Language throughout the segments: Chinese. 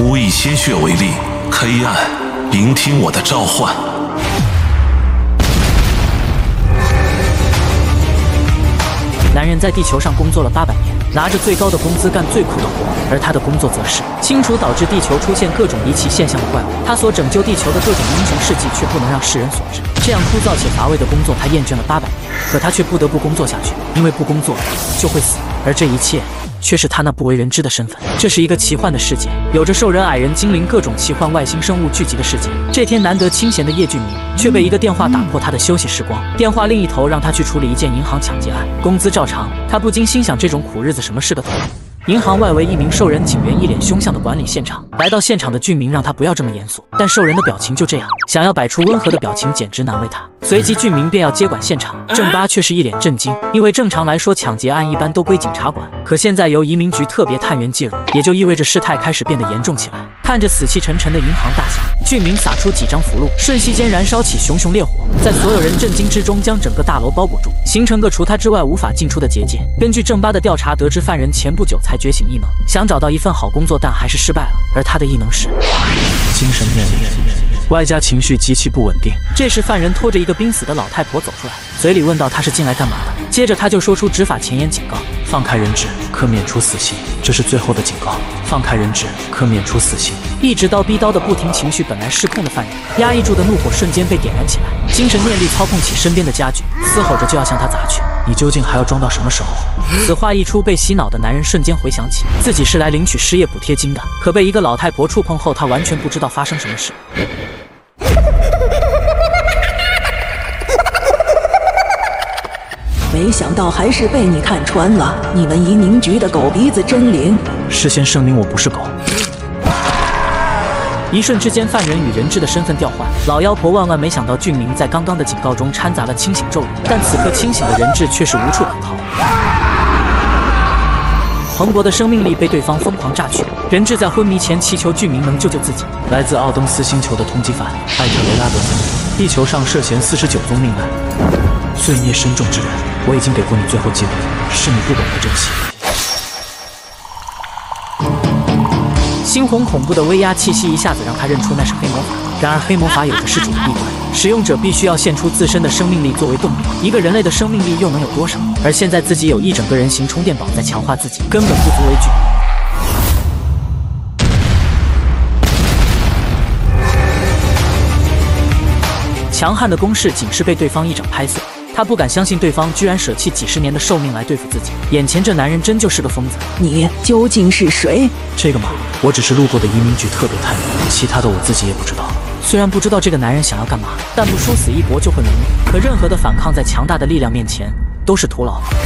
吾以鲜血为力，黑暗，聆听我的召唤。男人在地球上工作了800年，拿着最高的工资干最苦的活，而他的工作则是清除导致地球出现各种离奇现象的怪物。他所拯救地球的各种英雄事迹，却不能让世人所知。这样枯燥且乏味的工作，他厌倦了800年，可他却不得不工作下去，因为不工作就会死，而这一切却是他那不为人知的身份。这是一个奇幻的世界，有着兽人、矮人、精灵各种奇幻外星生物聚集的世界。这天难得清闲的叶俊明却被一个电话打破他的休息时光。电话另一头让他去处理一件银行抢劫案，工资照常。他不禁心想，这种苦日子什么是个头？银行外围一名兽人警员一脸凶相的管理现场。来到现场的俊明让他不要这么严肃，但兽人的表情就这样，想要摆出温和的表情简直难为他。随即俊明便要接管现场，郑巴却是一脸震惊，因为正常来说抢劫案一般都归警察管，可现在由移民局特别探员介入，也就意味着事态开始变得严重起来。看着死气沉沉的银行大厦，俊明撒出几张符箓，瞬息间燃烧起熊熊烈火，在所有人震惊之中将整个大楼包裹住，形成个除他之外无法进出的结界。根据郑巴的调查得知，犯人前不久才觉醒异能，想找到一份好工作，但还是失败了，而他的异能是精神面力，外加情绪极其不稳定。这时犯人拖着一个濒死的老太婆走出来，嘴里问道他是进来干嘛的，接着他就说出执法前言警告：放开人质可免除死刑，这是最后的警告，放开人质可免除死刑。一直叨逼叨的不停，情绪本来失控的犯人压抑住的怒火瞬间被点燃起来，精神念力操控起身边的家具，嘶吼着就要向他砸去。你究竟还要装到什么时候？此话一出，被洗脑的男人瞬间回想起自己是来领取失业补贴金的，可被一个老太婆触碰后，他完全不知道发生什么事。没想到还是被你看穿了，你们移民局的狗鼻子真灵。事先声明我不是狗。一瞬之间，犯人与人质的身份调换。老妖婆万万没想到俊明在刚刚的警告中掺杂了清醒咒语，但此刻清醒的人质却是无处可逃。蓬勃的生命力被对方疯狂榨取，人质在昏迷前祈求俊明能救救自己。来自奥登斯星球的通缉犯艾特雷拉德分离，地球上涉嫌49宗命案，罪孽深重之人，我已经给过你最后机会，是你不懂得珍惜。猩红恐怖的威压气息一下子让他认出那是黑魔法。然而黑魔法有着施主的弊端，使用者必须要献出自身的生命力作为动力，一个人类的生命力又能有多少？而现在自己有一整个人形充电宝在强化自己，根本不足为惧。强悍的攻势仅是被对方一掌拍碎，他不敢相信对方居然舍弃几十年的寿命来对付自己，眼前这男人真就是个疯子。你究竟是谁？这个嘛，我只是路过的移民局特别探员，其他的我自己也不知道。虽然不知道这个男人想要干嘛，但不殊死一搏就会没命。可任何的反抗在强大的力量面前都是徒劳的。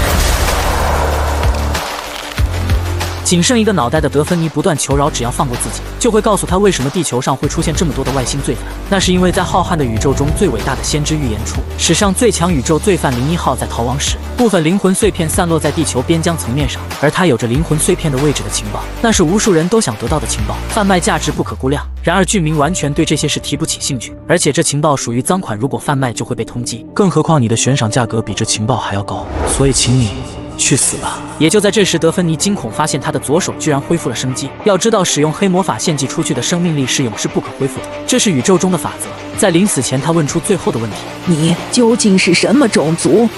仅剩一个脑袋的德芬妮不断求饶，只要放过自己，就会告诉他为什么地球上会出现这么多的外星罪犯。那是因为在浩瀚的宇宙中最伟大的先知预言处，史上最强宇宙罪犯01号在逃亡时，部分灵魂碎片散落在地球边疆层面上，而他有着灵魂碎片的位置的情报，那是无数人都想得到的情报，贩卖价值不可估量。然而俊明完全对这些事提不起兴趣，而且这情报属于赃款，如果贩卖就会被通缉，更何况你的悬赏价格比这情报还要高，所以请你去死吧！也就在这时，德芬妮惊恐发现她的左手居然恢复了生机。要知道，使用黑魔法献祭出去的生命力是永世不可恢复的，这是宇宙中的法则。在临死前，他问出最后的问题：你究竟是什么种族？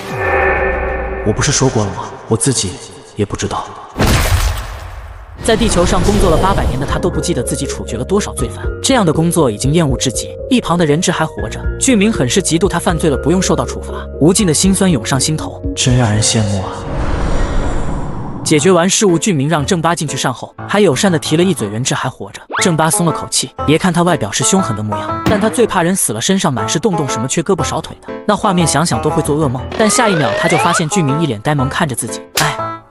我不是说过了吗？我自己也不知道。在地球上工作了800年的他都不记得自己处决了多少罪犯，这样的工作已经厌恶至极。一旁的人质还活着，俊明很是嫉妒他犯罪了不用受到处罚，无尽的心酸涌上心头，真让人羡慕啊。解决完事务，俊明让郑巴进去善后，还友善地提了一嘴人质还活着。郑巴松了口气，别看他外表是凶狠的模样，但他最怕人死了身上满是洞洞，什么缺胳膊少腿的，那画面想想都会做噩梦。但下一秒他就发现俊明一脸呆萌看着自己，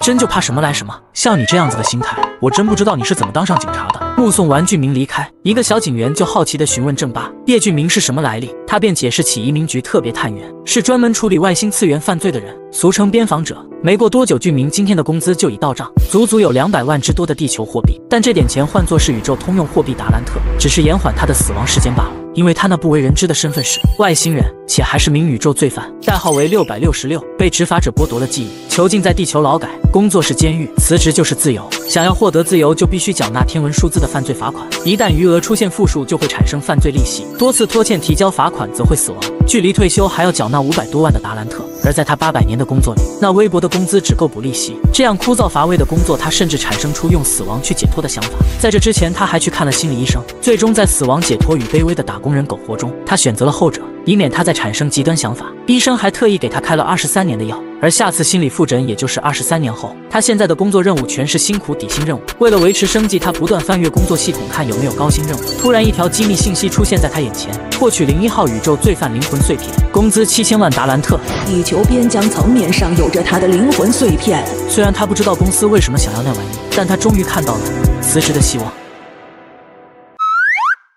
真就怕什么来什么。像你这样子的心态，我真不知道你是怎么当上警察的。目送完俊明离开，一个小警员就好奇地询问郑巴叶俊明是什么来历，他便解释起移民局特别探员是专门处理外星次元犯罪的人，俗称边防者。没过多久，俊明今天的工资就已到账，足足有200万之多的地球货币，但这点钱换作是宇宙通用货币达兰特，只是延缓他的死亡时间罢了，因为他那不为人知的身份是外星人。且还是名宇宙罪犯，代号为666，被执法者剥夺了记忆，囚禁在地球劳改，工作是监狱，辞职就是自由。想要获得自由，就必须缴纳天文数字的犯罪罚款，一旦余额出现负数，就会产生犯罪利息，多次拖欠提交罚款则会死亡。距离退休还要缴纳500多万的达兰特，而在他800年的工作里，那微薄的工资只够补利息。这样枯燥乏味的工作，他甚至产生出用死亡去解脱的想法。在这之前，他还去看了心理医生，最终在死亡解脱与卑微的打工人苟活中，他选择了后者，以免他再产生极端想法。医生还特意给他开了23年的药，而下次心理复诊也就是23年后。他现在的工作任务全是辛苦底薪任务，为了维持生计，他不断翻阅工作系统看有没有高薪任务。突然一条机密信息出现在他眼前，获取01号宇宙罪犯灵魂碎片，工资7000万达兰特。地球边疆层面上有着他的灵魂碎片。虽然他不知道公司为什么想要那玩意，但他终于看到了辞职的希望。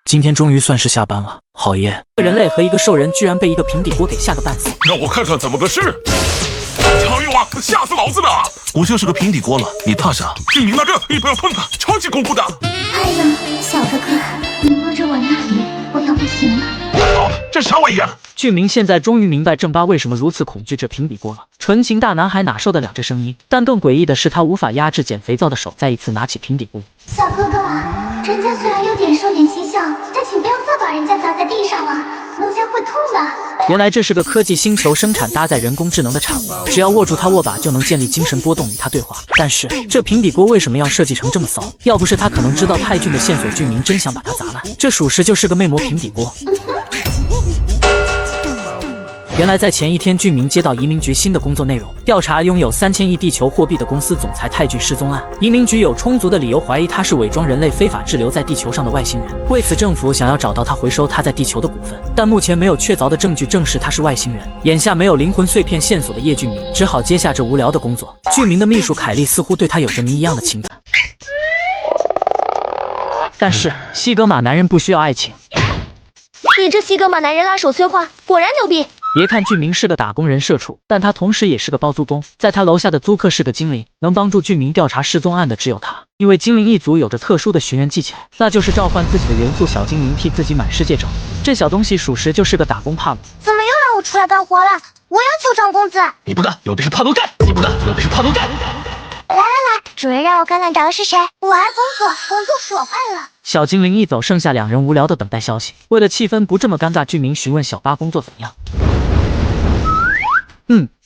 今天终于算是下班了，好耶！人类和一个兽人居然被一个平底锅给吓个半死。让我看看怎么个事！强勇啊，吓死老子了！我就是个平底锅了，你怕啥？俊明拿着，你不要碰它，超级恐怖的。哎呀，小哥哥，你摸着我那里，我要不行了。哦，这啥玩意儿？俊明现在终于明白正八为什么如此恐惧这平底锅了。纯情大男孩哪受得了这声音？但更诡异的是，他无法压制捡肥皂的手，再一次拿起平底锅。小哥哥，人家虽然有点兽眼形象，但请不要再把人家砸在地上了，奴家会痛的。原来这是个科技星球生产搭载人工智能的产物，只要握住它握把就能建立精神波动与它对话。但是这平底锅为什么要设计成这么骚？要不是他可能知道泰俊的线索，俊明真想把它砸烂。这属实就是个魅魔平底锅。原来在前一天，俊明接到移民局新的工作内容，调查拥有3000亿地球货币的公司总裁泰俊失踪案。移民局有充足的理由怀疑他是伪装人类非法滞留在地球上的外星人，为此政府想要找到他回收他在地球的股份，但目前没有确凿的证据证实他是外星人。眼下没有灵魂碎片线索的叶俊明只好接下这无聊的工作。俊明的秘书凯莉似乎对他有着谜一样的情感，但是西格玛男人不需要爱情。你这西格玛男人拉手催化，果然牛逼。别看俊明是个打工人社畜，但他同时也是个包租公。在他楼下的租客是个精灵，能帮助俊明调查失踪案的只有他。因为精灵一族有着特殊的寻人技巧，那就是召唤自己的元素小精灵替自己满世界找。这小东西属实就是个打工怕了。怎么又让我出来干活了？我要求涨工资。你不干，有的是怕都干；你不干，有的是怕都干。来来来，主人让我看看找的是谁。我爱工作，工作使我快乐。小精灵一走，剩下两人无聊的等待消息。为了气氛不这么尴尬，俊明询问小八工作怎么样。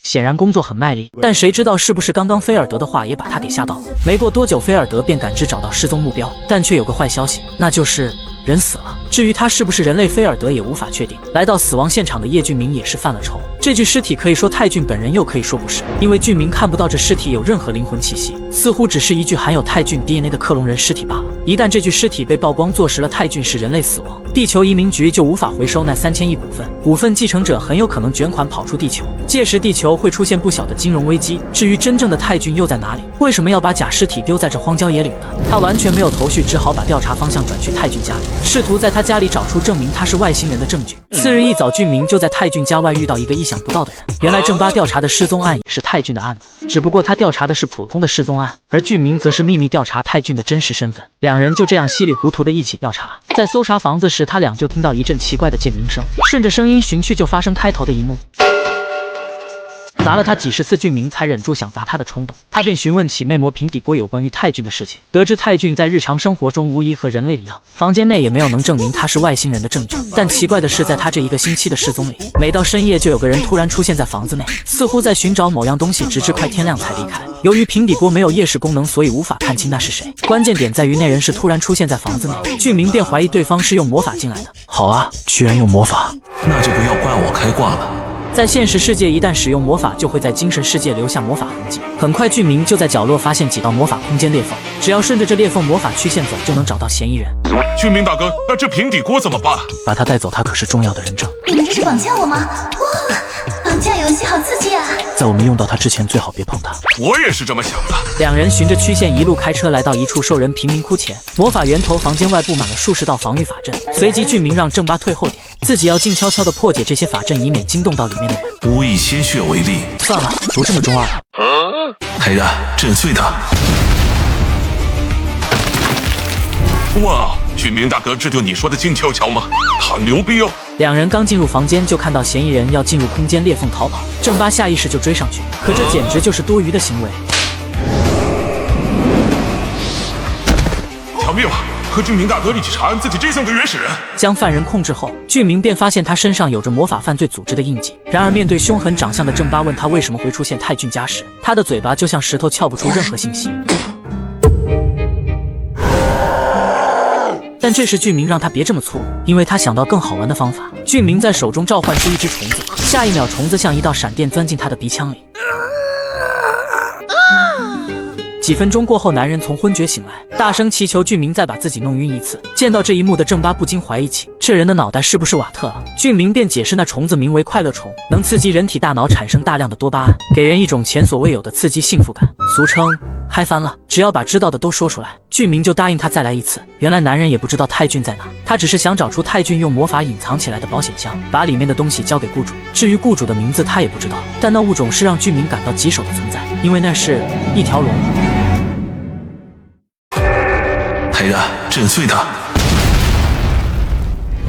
显然工作很卖力，但谁知道是不是刚刚菲尔德的话也把他给吓到了。没过多久，菲尔德便感知找到失踪目标，但却有个坏消息，那就是人死了。至于他是不是人类，菲尔德也无法确定。来到死亡现场的叶俊明也是犯了愁，这具尸体可以说泰俊本人，又可以说不是，因为俊明看不到这尸体有任何灵魂气息，似乎只是一具含有泰俊 DNA 的克隆人尸体罢了。一旦这具尸体被曝光坐实了泰俊是人类死亡，地球移民局就无法回收那3000亿股份，股份继承者很有可能卷款跑出地球，届时地球会出现不小的金融危机。至于真正的泰俊又在哪里，为什么要把假尸体丢在这荒郊野岭呢？他完全没有头绪，只好把调查方向转去泰俊家里，试图在他家里找出证明他是外星人的证据。次日一早，俊明就在泰俊家外遇到一个意想不到的人。原来正八调查的失踪案也是泰俊的案子，只不过他调查的是普通的失踪案，而俊明则是秘密调查泰俊的真实身份。两人就这样稀里糊涂的一起调查。在搜查房子时，他俩就听到一阵奇怪的键鸣声，顺着声音寻去，就发生开头的一幕。砸了他几十次，俊明才忍住想砸他的冲动。他便询问起魅魔平底锅有关于泰俊的事情，得知泰俊在日常生活中无疑和人类一样，房间内也没有能证明他是外星人的证据。但奇怪的是，在他这1个星期的失踪里，每到深夜就有个人突然出现在房子内，似乎在寻找某样东西，直至快天亮才离开。由于平底锅没有夜视功能，所以无法看清那是谁。关键点在于那人是突然出现在房子内，俊明便怀疑对方是用魔法进来的。好啊，居然用魔法，那就不要怪我开挂了。在现实世界，一旦使用魔法，就会在精神世界留下魔法痕迹。很快，俊明就在角落发现几道魔法空间裂缝，只要顺着这裂缝魔法曲线走，就能找到嫌疑人。俊明大哥，那这平底锅怎么办？把他带走，他可是重要的人证。你们这是绑架我吗？哇，绑架游戏好刺激啊！在我们用到他之前，最好别碰他。我也是这么想的。两人循着曲线一路开车，来到一处兽人贫民窟前。魔法源头房间外布满了数十道防御法阵，随即俊明让正八退后点，自己要静悄悄地破解这些法阵，以免惊动到里面的人。无以鲜血为力，算了，不这么中二。黑暗震碎他。哇，俊明大哥，这就你说的静悄悄吗？好牛逼哦！两人刚进入房间，就看到嫌疑人要进入空间裂缝逃跑，郑八下意识就追上去，可这简直就是多余的行为。巧妙，和俊明大哥一起查案，自己真像个原始人。将犯人控制后，俊明便发现他身上有着魔法犯罪组织的印记。然而面对凶狠长相的郑八问他为什么会出现泰俊家时，他的嘴巴就像石头，撬不出任何信息。但这时俊明让他别这么粗鲁，因为他想到更好玩的方法。俊明在手中召唤出一只虫子，下一秒虫子像一道闪电钻进他的鼻腔里。几分钟过后，男人从昏厥醒来，大声祈求俊明再把自己弄晕一次。见到这一幕的郑八不禁怀疑起这人的脑袋是不是瓦特了。俊明便解释那虫子名为快乐虫，能刺激人体大脑产生大量的多巴胺，给人一种前所未有的刺激幸福感，俗称嗨翻了。只要把知道的都说出来，俊明就答应他再来一次。原来男人也不知道泰俊在哪，他只是想找出泰俊用魔法隐藏起来的保险箱，把里面的东西交给雇主。至于雇主的名字他也不知道，但那物种是让俊明感到棘手的存在，因为那是一条龙。黑暗震碎他。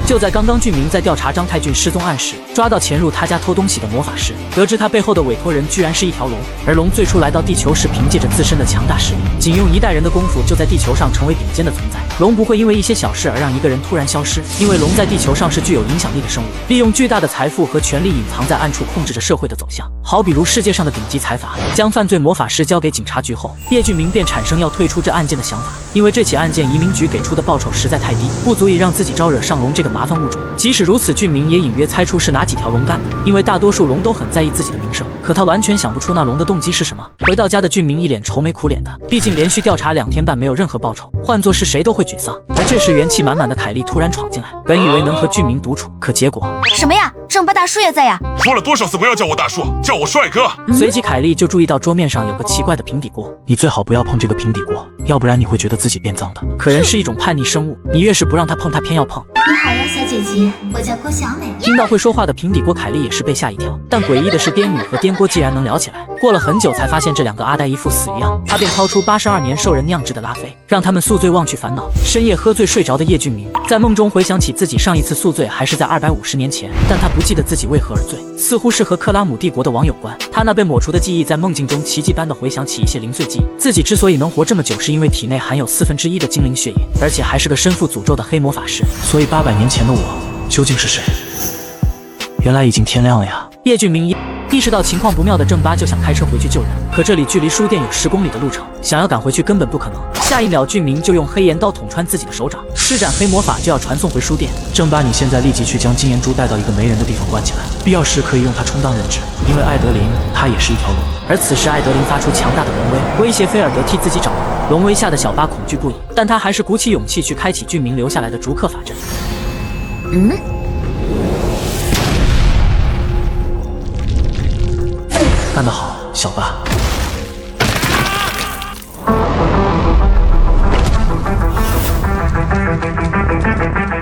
就在刚刚，俊明在调查张泰俊失踪案时，抓到潜入他家偷东西的魔法师，得知他背后的委托人居然是一条龙。而龙最初来到地球时，凭借着自身的强大实力，仅用1代人的功夫就在地球上成为顶尖的存在。龙不会因为一些小事而让一个人突然消失，因为龙在地球上是具有影响力的生物，利用巨大的财富和权力隐藏在暗处，控制着社会的走向。好比如世界上的顶级财阀将犯罪魔法师交给警察局后，叶俊明便产生要退出这案件的想法，因为这起案件移民局给出的报酬实在太低，不足以让自己招惹上龙这个麻烦物种。即使如此，俊明也隐约猜出是哪几条龙干的，因为大多数龙都很在意自己的名声，可他完全想不出那龙的动机是什么。回到家的俊明一脸愁眉苦脸的，毕竟连续调查2天半没有任何报酬，换作是谁都会沮丧。而这时元气满满的凯莉突然闯进来，本以为能和俊明独处，可结果什么呀？郑八大叔也在呀！说了多少次不要叫我大叔，叫我帅哥。随即凯莉就注意到桌面上有个奇怪的平底锅，你最好不要碰这个平底锅，要不然你会觉得自己变脏的。可人是一种叛逆生物，你越是不让他碰，他偏要碰。你好呀，小姐姐，我叫郭小美。听到会说话的平底锅，凯莉也是被吓一跳。但诡异的是，颠女和颠锅竟然能聊起来。过了很久，才发现这2个阿呆一副死鱼样。他便掏出82年兽人酿制的拉菲，让他们宿醉忘去烦恼。深夜喝醉睡着的叶俊明，在梦中回想起自己上一次宿醉还是在250年前，但他不记得自己为何而醉，似乎是和克拉姆帝国的王有关。他那被抹除的记忆在梦境中奇迹般的回想起一些零碎记忆。自己之所以能活这么久，是因为体内含有1/4的精灵血液，而且还是个身负诅咒的黑魔法师。所以800年前的我究竟是谁？原来已经天亮了呀！叶俊明意识到情况不妙的郑八就想开车回去救人，可这里距离书店有10公里的路程，想要赶回去根本不可能。下一秒，俊明就用黑岩刀捅穿自己的手掌，施展黑魔法就要传送回书店。郑八，你现在立即去将金岩珠带到一个没人的地方关起来，必要时可以用它充当人质，因为艾德琳她也是一条龙。而此时艾德琳发出强大的龙威，威胁菲尔德替自己找龙。龙威吓得小八恐惧不已，但他还是鼓起勇气去开启俊明留下来的逐客法阵。干得好，小八！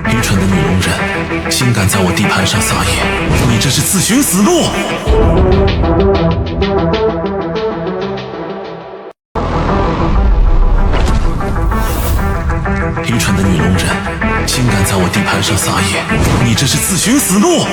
愚蠢的女龙人，竟敢在我地盘上撒野，你这是自寻死路！愚蠢的女龙人，竟敢在我地盘上撒野，你这是自寻死路！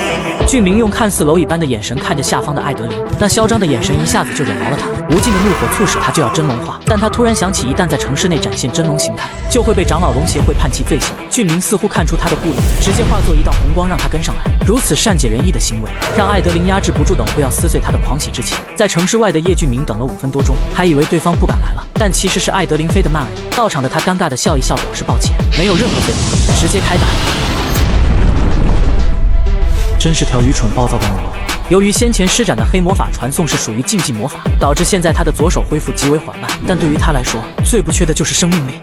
俊明用看似蝼蚁般的眼神看着下方的艾德琳，那嚣张的眼神一下子就惹毛了他，无尽的怒火促使他就要真龙化。但他突然想起，一旦在城市内展现真龙形态，就会被长老龙协会判其罪行。俊明似乎看出他的顾虑，直接化作一道红光让他跟上来。如此善解人意的行为，让艾德琳压制不住等会要撕碎他的狂喜之情。在城市外的叶俊明等了5分多钟，还以为对方不敢来了，但其实是艾德琳飞得慢而已。到场的他尴尬的笑一笑，表示抱歉，没有任何废话，直接开打。真是条愚蠢暴躁的母龙。由于先前施展的黑魔法传送是属于禁忌魔法，导致现在他的左手恢复极为缓慢。但对于他来说，最不缺的就是生命力。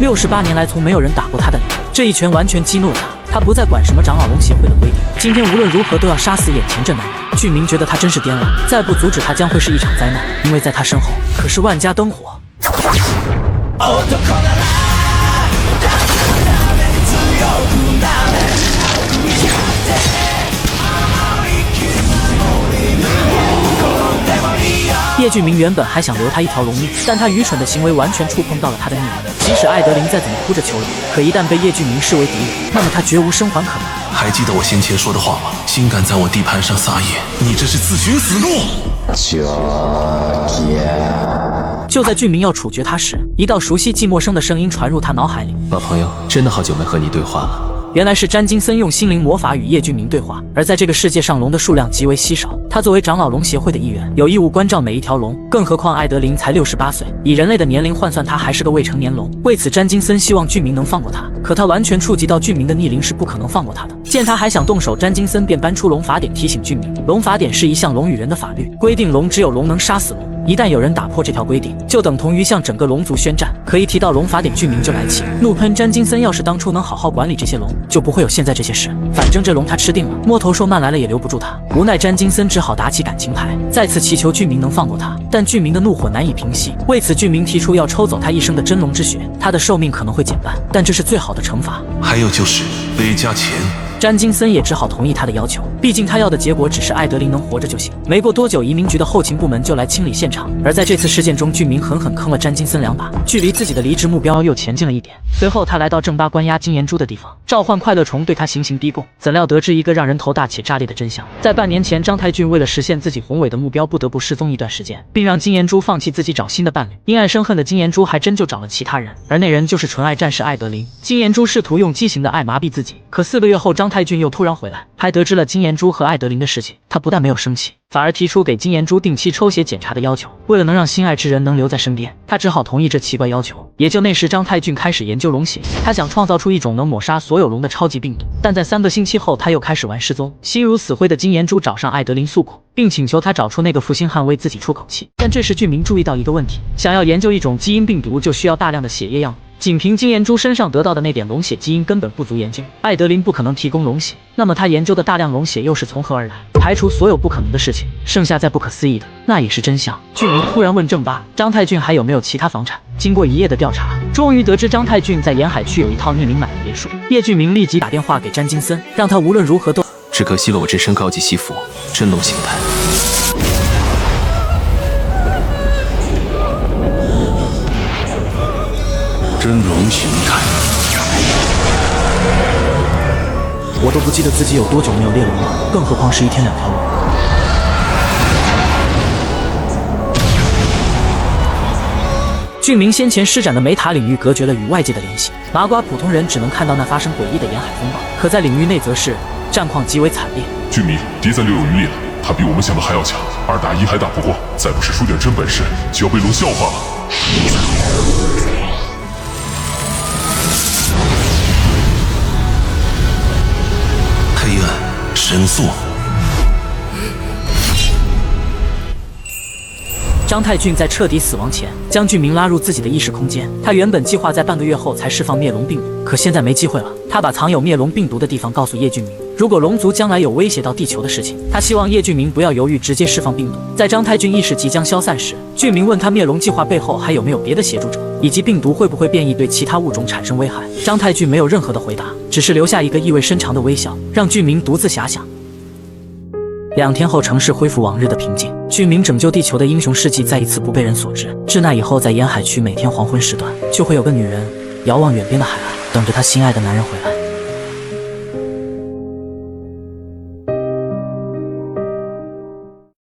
68年来，从没有人打过他的脸，这一拳完全激怒了他。他不再管什么长老龙协会的规定，今天无论如何都要杀死眼前这男人。俊明觉得他真是颠了，再不阻止他将会是一场灾难，因为在他身后可是万家灯火。叶俊明原本还想留他一条龙命，但他愚蠢的行为完全触碰到了他的逆鳞。即使艾德琳再怎么哭着求饶，可一旦被叶俊明视为敌人，那么他绝无生还可能。还记得我先前说的话吗？竟敢在我地盘上撒野，你这是自寻死路！就在俊明要处决他时，一道熟悉既陌生的声音传入他脑海里。老朋友，真的好久没和你对话了。原来是詹金森用心灵魔法与叶俊明对话，而在这个世界上龙的数量极为稀少，他作为长老龙协会的一员，有义务关照每一条龙，更何况艾德琳才68岁，以人类的年龄换算，他还是个未成年龙。为此，詹金森希望俊明能放过他，可他完全触及到俊明的逆鳞，是不可能放过他的。见他还想动手，詹金森便搬出龙法典提醒俊明，龙法典是一项龙与人的法律，规定龙只有龙能杀死龙。一旦有人打破这条规定，就等同于向整个龙族宣战。可一提到龙法典，俊明就来气，怒喷詹金森要是当初能好好管理这些龙，就不会有现在这些事。反正这龙他吃定了，摸头兽慢来了也留不住他。无奈詹金森只好打起感情牌，再次祈求俊明能放过他。但俊明的怒火难以平息，为此俊明提出要抽走他一生的真龙之血，他的寿命可能会减半，但这是最好的惩罚。还有就是得加钱。詹金森也只好同意他的要求，毕竟他要的结果只是艾德琳能活着就行。没过多久，移民局的后勤部门就来清理现场，而在这次事件中，俊明狠狠坑了詹金森2把，距离自己的离职目标又前进了一点。随后，他来到正巴关押金岩珠的地方，召唤快乐虫对他行刑逼供。怎料得知一个让人头大且炸裂的真相：在半年前，张太俊为了实现自己宏伟的目标，不得不失踪一段时间，并让金岩珠放弃自己找新的伴侣。因爱生恨的金岩珠还真就找了其他人，而那人就是纯爱战士艾德琳。金岩珠试图用畸形的爱麻痹自己，可4个月后，张太俊又突然回来，还得知了金岩珠和艾德琳的事情。他不但没有生气，反而提出给金岩珠定期抽血检查的要求。为了能让心爱之人能留在身边，他只好同意这奇怪要求。也就那时，张太俊开始研究龙血，他想创造出一种能抹杀所有龙的超级病毒。但在3个星期后，他又开始玩失踪。心如死灰的金岩珠找上艾德琳诉苦，并请求他找出那个负心汉为自己出口气。但这时俊明注意到一个问题：想要研究一种基因病毒，就需要大量的血液样本。仅凭金岩珠身上得到的那点龙血基因根本不足研究，艾德琳不可能提供龙血，那么他研究的大量龙血又是从何而来？排除所有不可能的事情，剩下再不可思议的，那也是真相。俊明突然问正巴，张太俊还有没有其他房产？经过1夜的调查，终于得知张太俊在沿海区有一套匿名买的别墅。叶俊明立即打电话给詹金森，让他无论如何都……只可惜了我这身高级西服，真龙形态。真龙形态，我都不记得自己有多久没有猎龙了，更何况是1天2条龙。俊明先前施展的梅塔领域隔绝了与外界的联系，麻瓜普通人只能看到那发生诡异的沿海风暴，可在领域内则是战况极为惨烈。俊明敌在略有余力了，他比我们想的还要强，2打1还打不过，再不是出点真本事，就要被龙笑话了。黑暗神速。张太俊在彻底死亡前，将俊明拉入自己的意识空间。他原本计划在半个月后才释放灭龙病毒，可现在没机会了。他把藏有灭龙病毒的地方告诉叶俊明，如果龙族将来有威胁到地球的事情，他希望叶俊明不要犹豫，直接释放病毒。在张太俊意识即将消散时，俊明问他灭龙计划背后还有没有别的协助者，以及病毒会不会变异对其他物种产生危害。张太俊没有任何的回答，只是留下一个意味深长的微笑，让俊明独自遐想。2天后，城市恢复往日的平静。俊明拯救地球的英雄事迹再一次不被人所知。自那以后，在沿海区每天黄昏时段，就会有个女人遥望远边的海岸，等着她心爱的男人回来。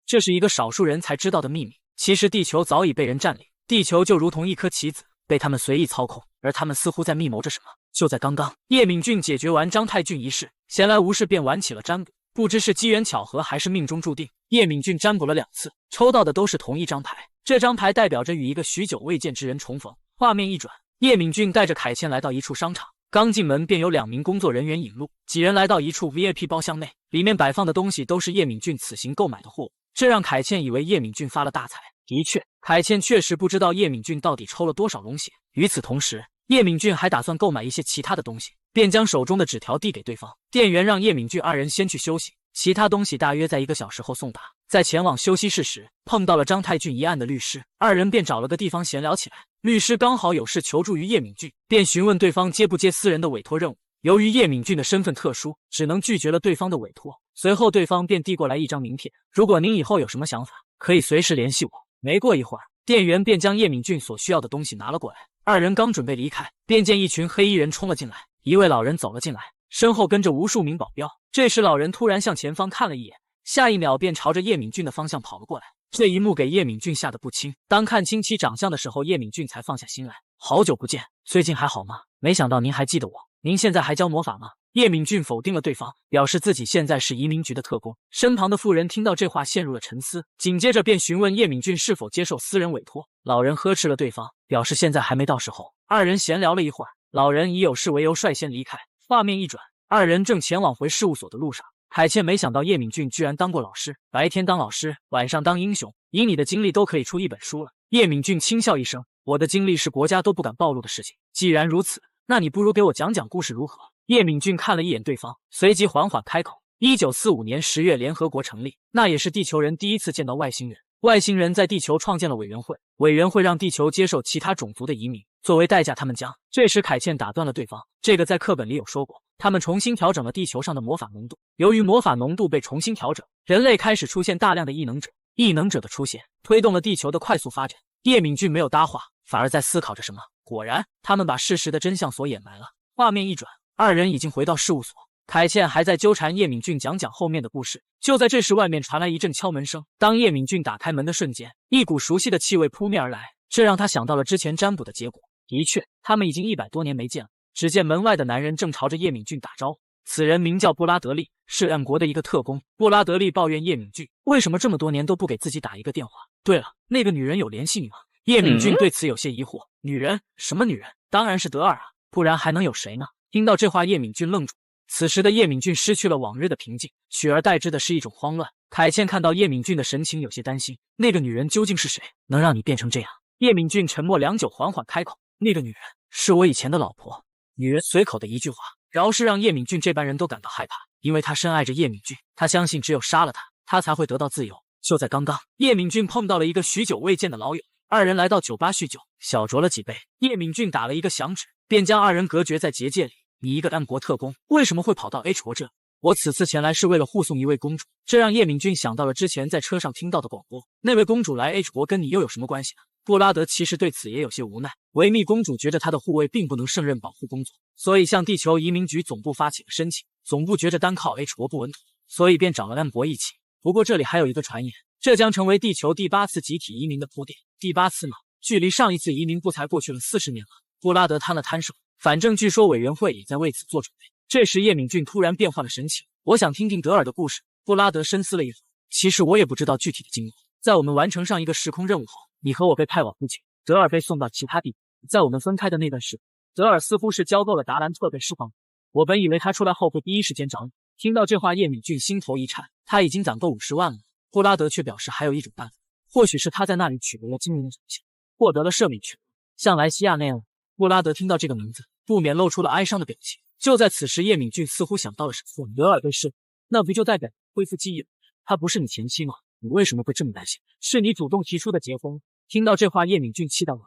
这是一个少数人才知道的秘密。其实地球早已被人占领，地球就如同一颗棋子，被他们随意操控，而他们似乎在密谋着什么。就在刚刚，叶敏俊解决完张太俊一事，闲来无事便玩起了占卜。不知是机缘巧合还是命中注定，叶敏俊占卜了2次，抽到的都是同一张牌。这张牌代表着与一个许久未见之人重逢。画面一转，叶敏俊带着凯茜来到一处商场，刚进门便有2名工作人员引路，几人来到一处 VIP 包厢内，里面摆放的东西都是叶敏俊此行购买的货物，这让凯茜以为叶敏俊发了大财。的确，凯茜确实不知道叶敏俊到底抽了多少龙血。与此同时，叶敏俊还打算购买一些其他的东西，便将手中的纸条递给对方。店员让叶敏俊2人先去休息，其他东西大约在1个小时后送达。在前往休息室时，碰到了张太俊一案的律师，2人便找了个地方闲聊起来。律师刚好有事求助于叶敏俊，便询问对方接不接私人的委托任务。由于叶敏俊的身份特殊，只能拒绝了对方的委托。随后对方便递过来一张名片，如果您以后有什么想法，可以随时联系我。没过一会儿，店员便将叶敏俊所需要的东西拿了过来。二人刚准备离开，便见一群黑衣人冲了进来。一位老人走了进来，身后跟着无数名保镖。这时老人突然向前方看了一眼，下一秒便朝着叶敏俊的方向跑了过来。这一幕给叶敏俊吓得不轻。当看清其长相的时候，叶敏俊才放下心来。好久不见，最近还好吗？没想到您还记得我。您现在还教魔法吗？叶敏俊否定了对方，表示自己现在是移民局的特工。身旁的妇人听到这话陷入了沉思，紧接着便询问叶敏俊是否接受私人委托。老人呵斥了对方，表示现在还没到时候。二人闲聊了一会儿，老人以有事为由率先离开。画面一转，二人正前往回事务所的路上。凯茜没想到叶敏俊居然当过老师，白天当老师，晚上当英雄，以你的经历都可以出一本书了。叶敏俊轻笑一声，我的经历是国家都不敢暴露的事情。既然如此，那你不如给我讲讲故事如何？叶敏俊看了一眼对方，随即缓缓开口。1945年10月，联合国成立，那也是地球人第一次见到外星人。外星人在地球创建了委员会，委员会让地球接受其他种族的移民，作为代价他们将……这时凯茜打断了对方，这个在课本里有说过，他们重新调整了地球上的魔法浓度。由于魔法浓度被重新调整，人类开始出现大量的异能者。异能者的出现推动了地球的快速发展。叶敏俊没有搭话，反而在思考着什么。果然，他们把事实的真相所掩埋了。画面一转，二人已经回到事务所，凯茜还在纠缠叶敏俊讲后面的故事。就在这时，外面传来一阵敲门声。当叶敏俊打开门的瞬间，一股熟悉的气味扑面而来，这让他想到了之前占卜的结果。的确，他们已经100多年没见了。只见门外的男人正朝着叶敏俊打招呼，此人名叫布拉德利，是 M 国的一个特工。布拉德利抱怨叶敏俊为什么这么多年都不给自己打一个电话。对了，那个女人有联系你吗？叶敏俊对此有些疑惑。女人？什么女人？当然是德尔啊，不然还能有谁呢？听到这话，叶敏俊愣住。此时的叶敏俊失去了往日的平静，取而代之的是一种慌乱。凯茜看到叶敏俊的神情，有些担心。那个女人究竟是谁，能让你变成这样？叶敏俊沉默良久，缓缓开口：那个女人是我以前的老婆。女人随口的一句话，饶是让叶敏俊这般人都感到害怕，因为他深爱着叶敏俊，他相信只有杀了他，他才会得到自由。就在刚刚，叶敏俊碰到了一个许久未见的老友，二人来到酒吧酗酒，小酌了几杯。叶敏俊打了一个响指，便将二人隔绝在结界里。你一个M国特工，为什么会跑到 H 国这？我此次前来是为了护送一位公主。这让叶敏俊想到了之前在车上听到的广播。那位公主来 H 国跟你又有什么关系呢？布拉德其实对此也有些无奈。维密公主觉得她的护卫并不能胜任保护工作，所以向地球移民局总部发起了申请。总部觉着单靠 H 国不稳妥，所以便找了 M 国一起。不过这里还有一个传言，这将成为地球第8次集体移民的铺垫。第8次吗？距离上一次移民不才过去了40年吗？布拉德摊了摊手，反正据说委员会也在为此做准备。这时叶敏俊突然变换了神情，我想听听德尔的故事。布拉德深思了一会儿，其实我也不知道具体的经过。在我们完成上一个时空任务后，你和我被派往附近，德尔被送到其他地方。在我们分开的那段时间，德尔似乎是交够了达兰特被释放。我本以为他出来后会第一时间找你。听到这话，叶敏俊心头一颤，他已经攒够50万了。布拉德却表示还有一种办法，或许是他在那里取得了惊人的手信，获得了赦免权，像莱西亚那样。布拉德听到这个名字，不免露出了哀伤的表情。就在此时，叶敏俊似乎想到了什么。德尔被释放，那不就代表恢复记忆了？她不是你前妻吗？你为什么会这么担心？是你主动提出的结婚。听到这话，叶敏俊气到了，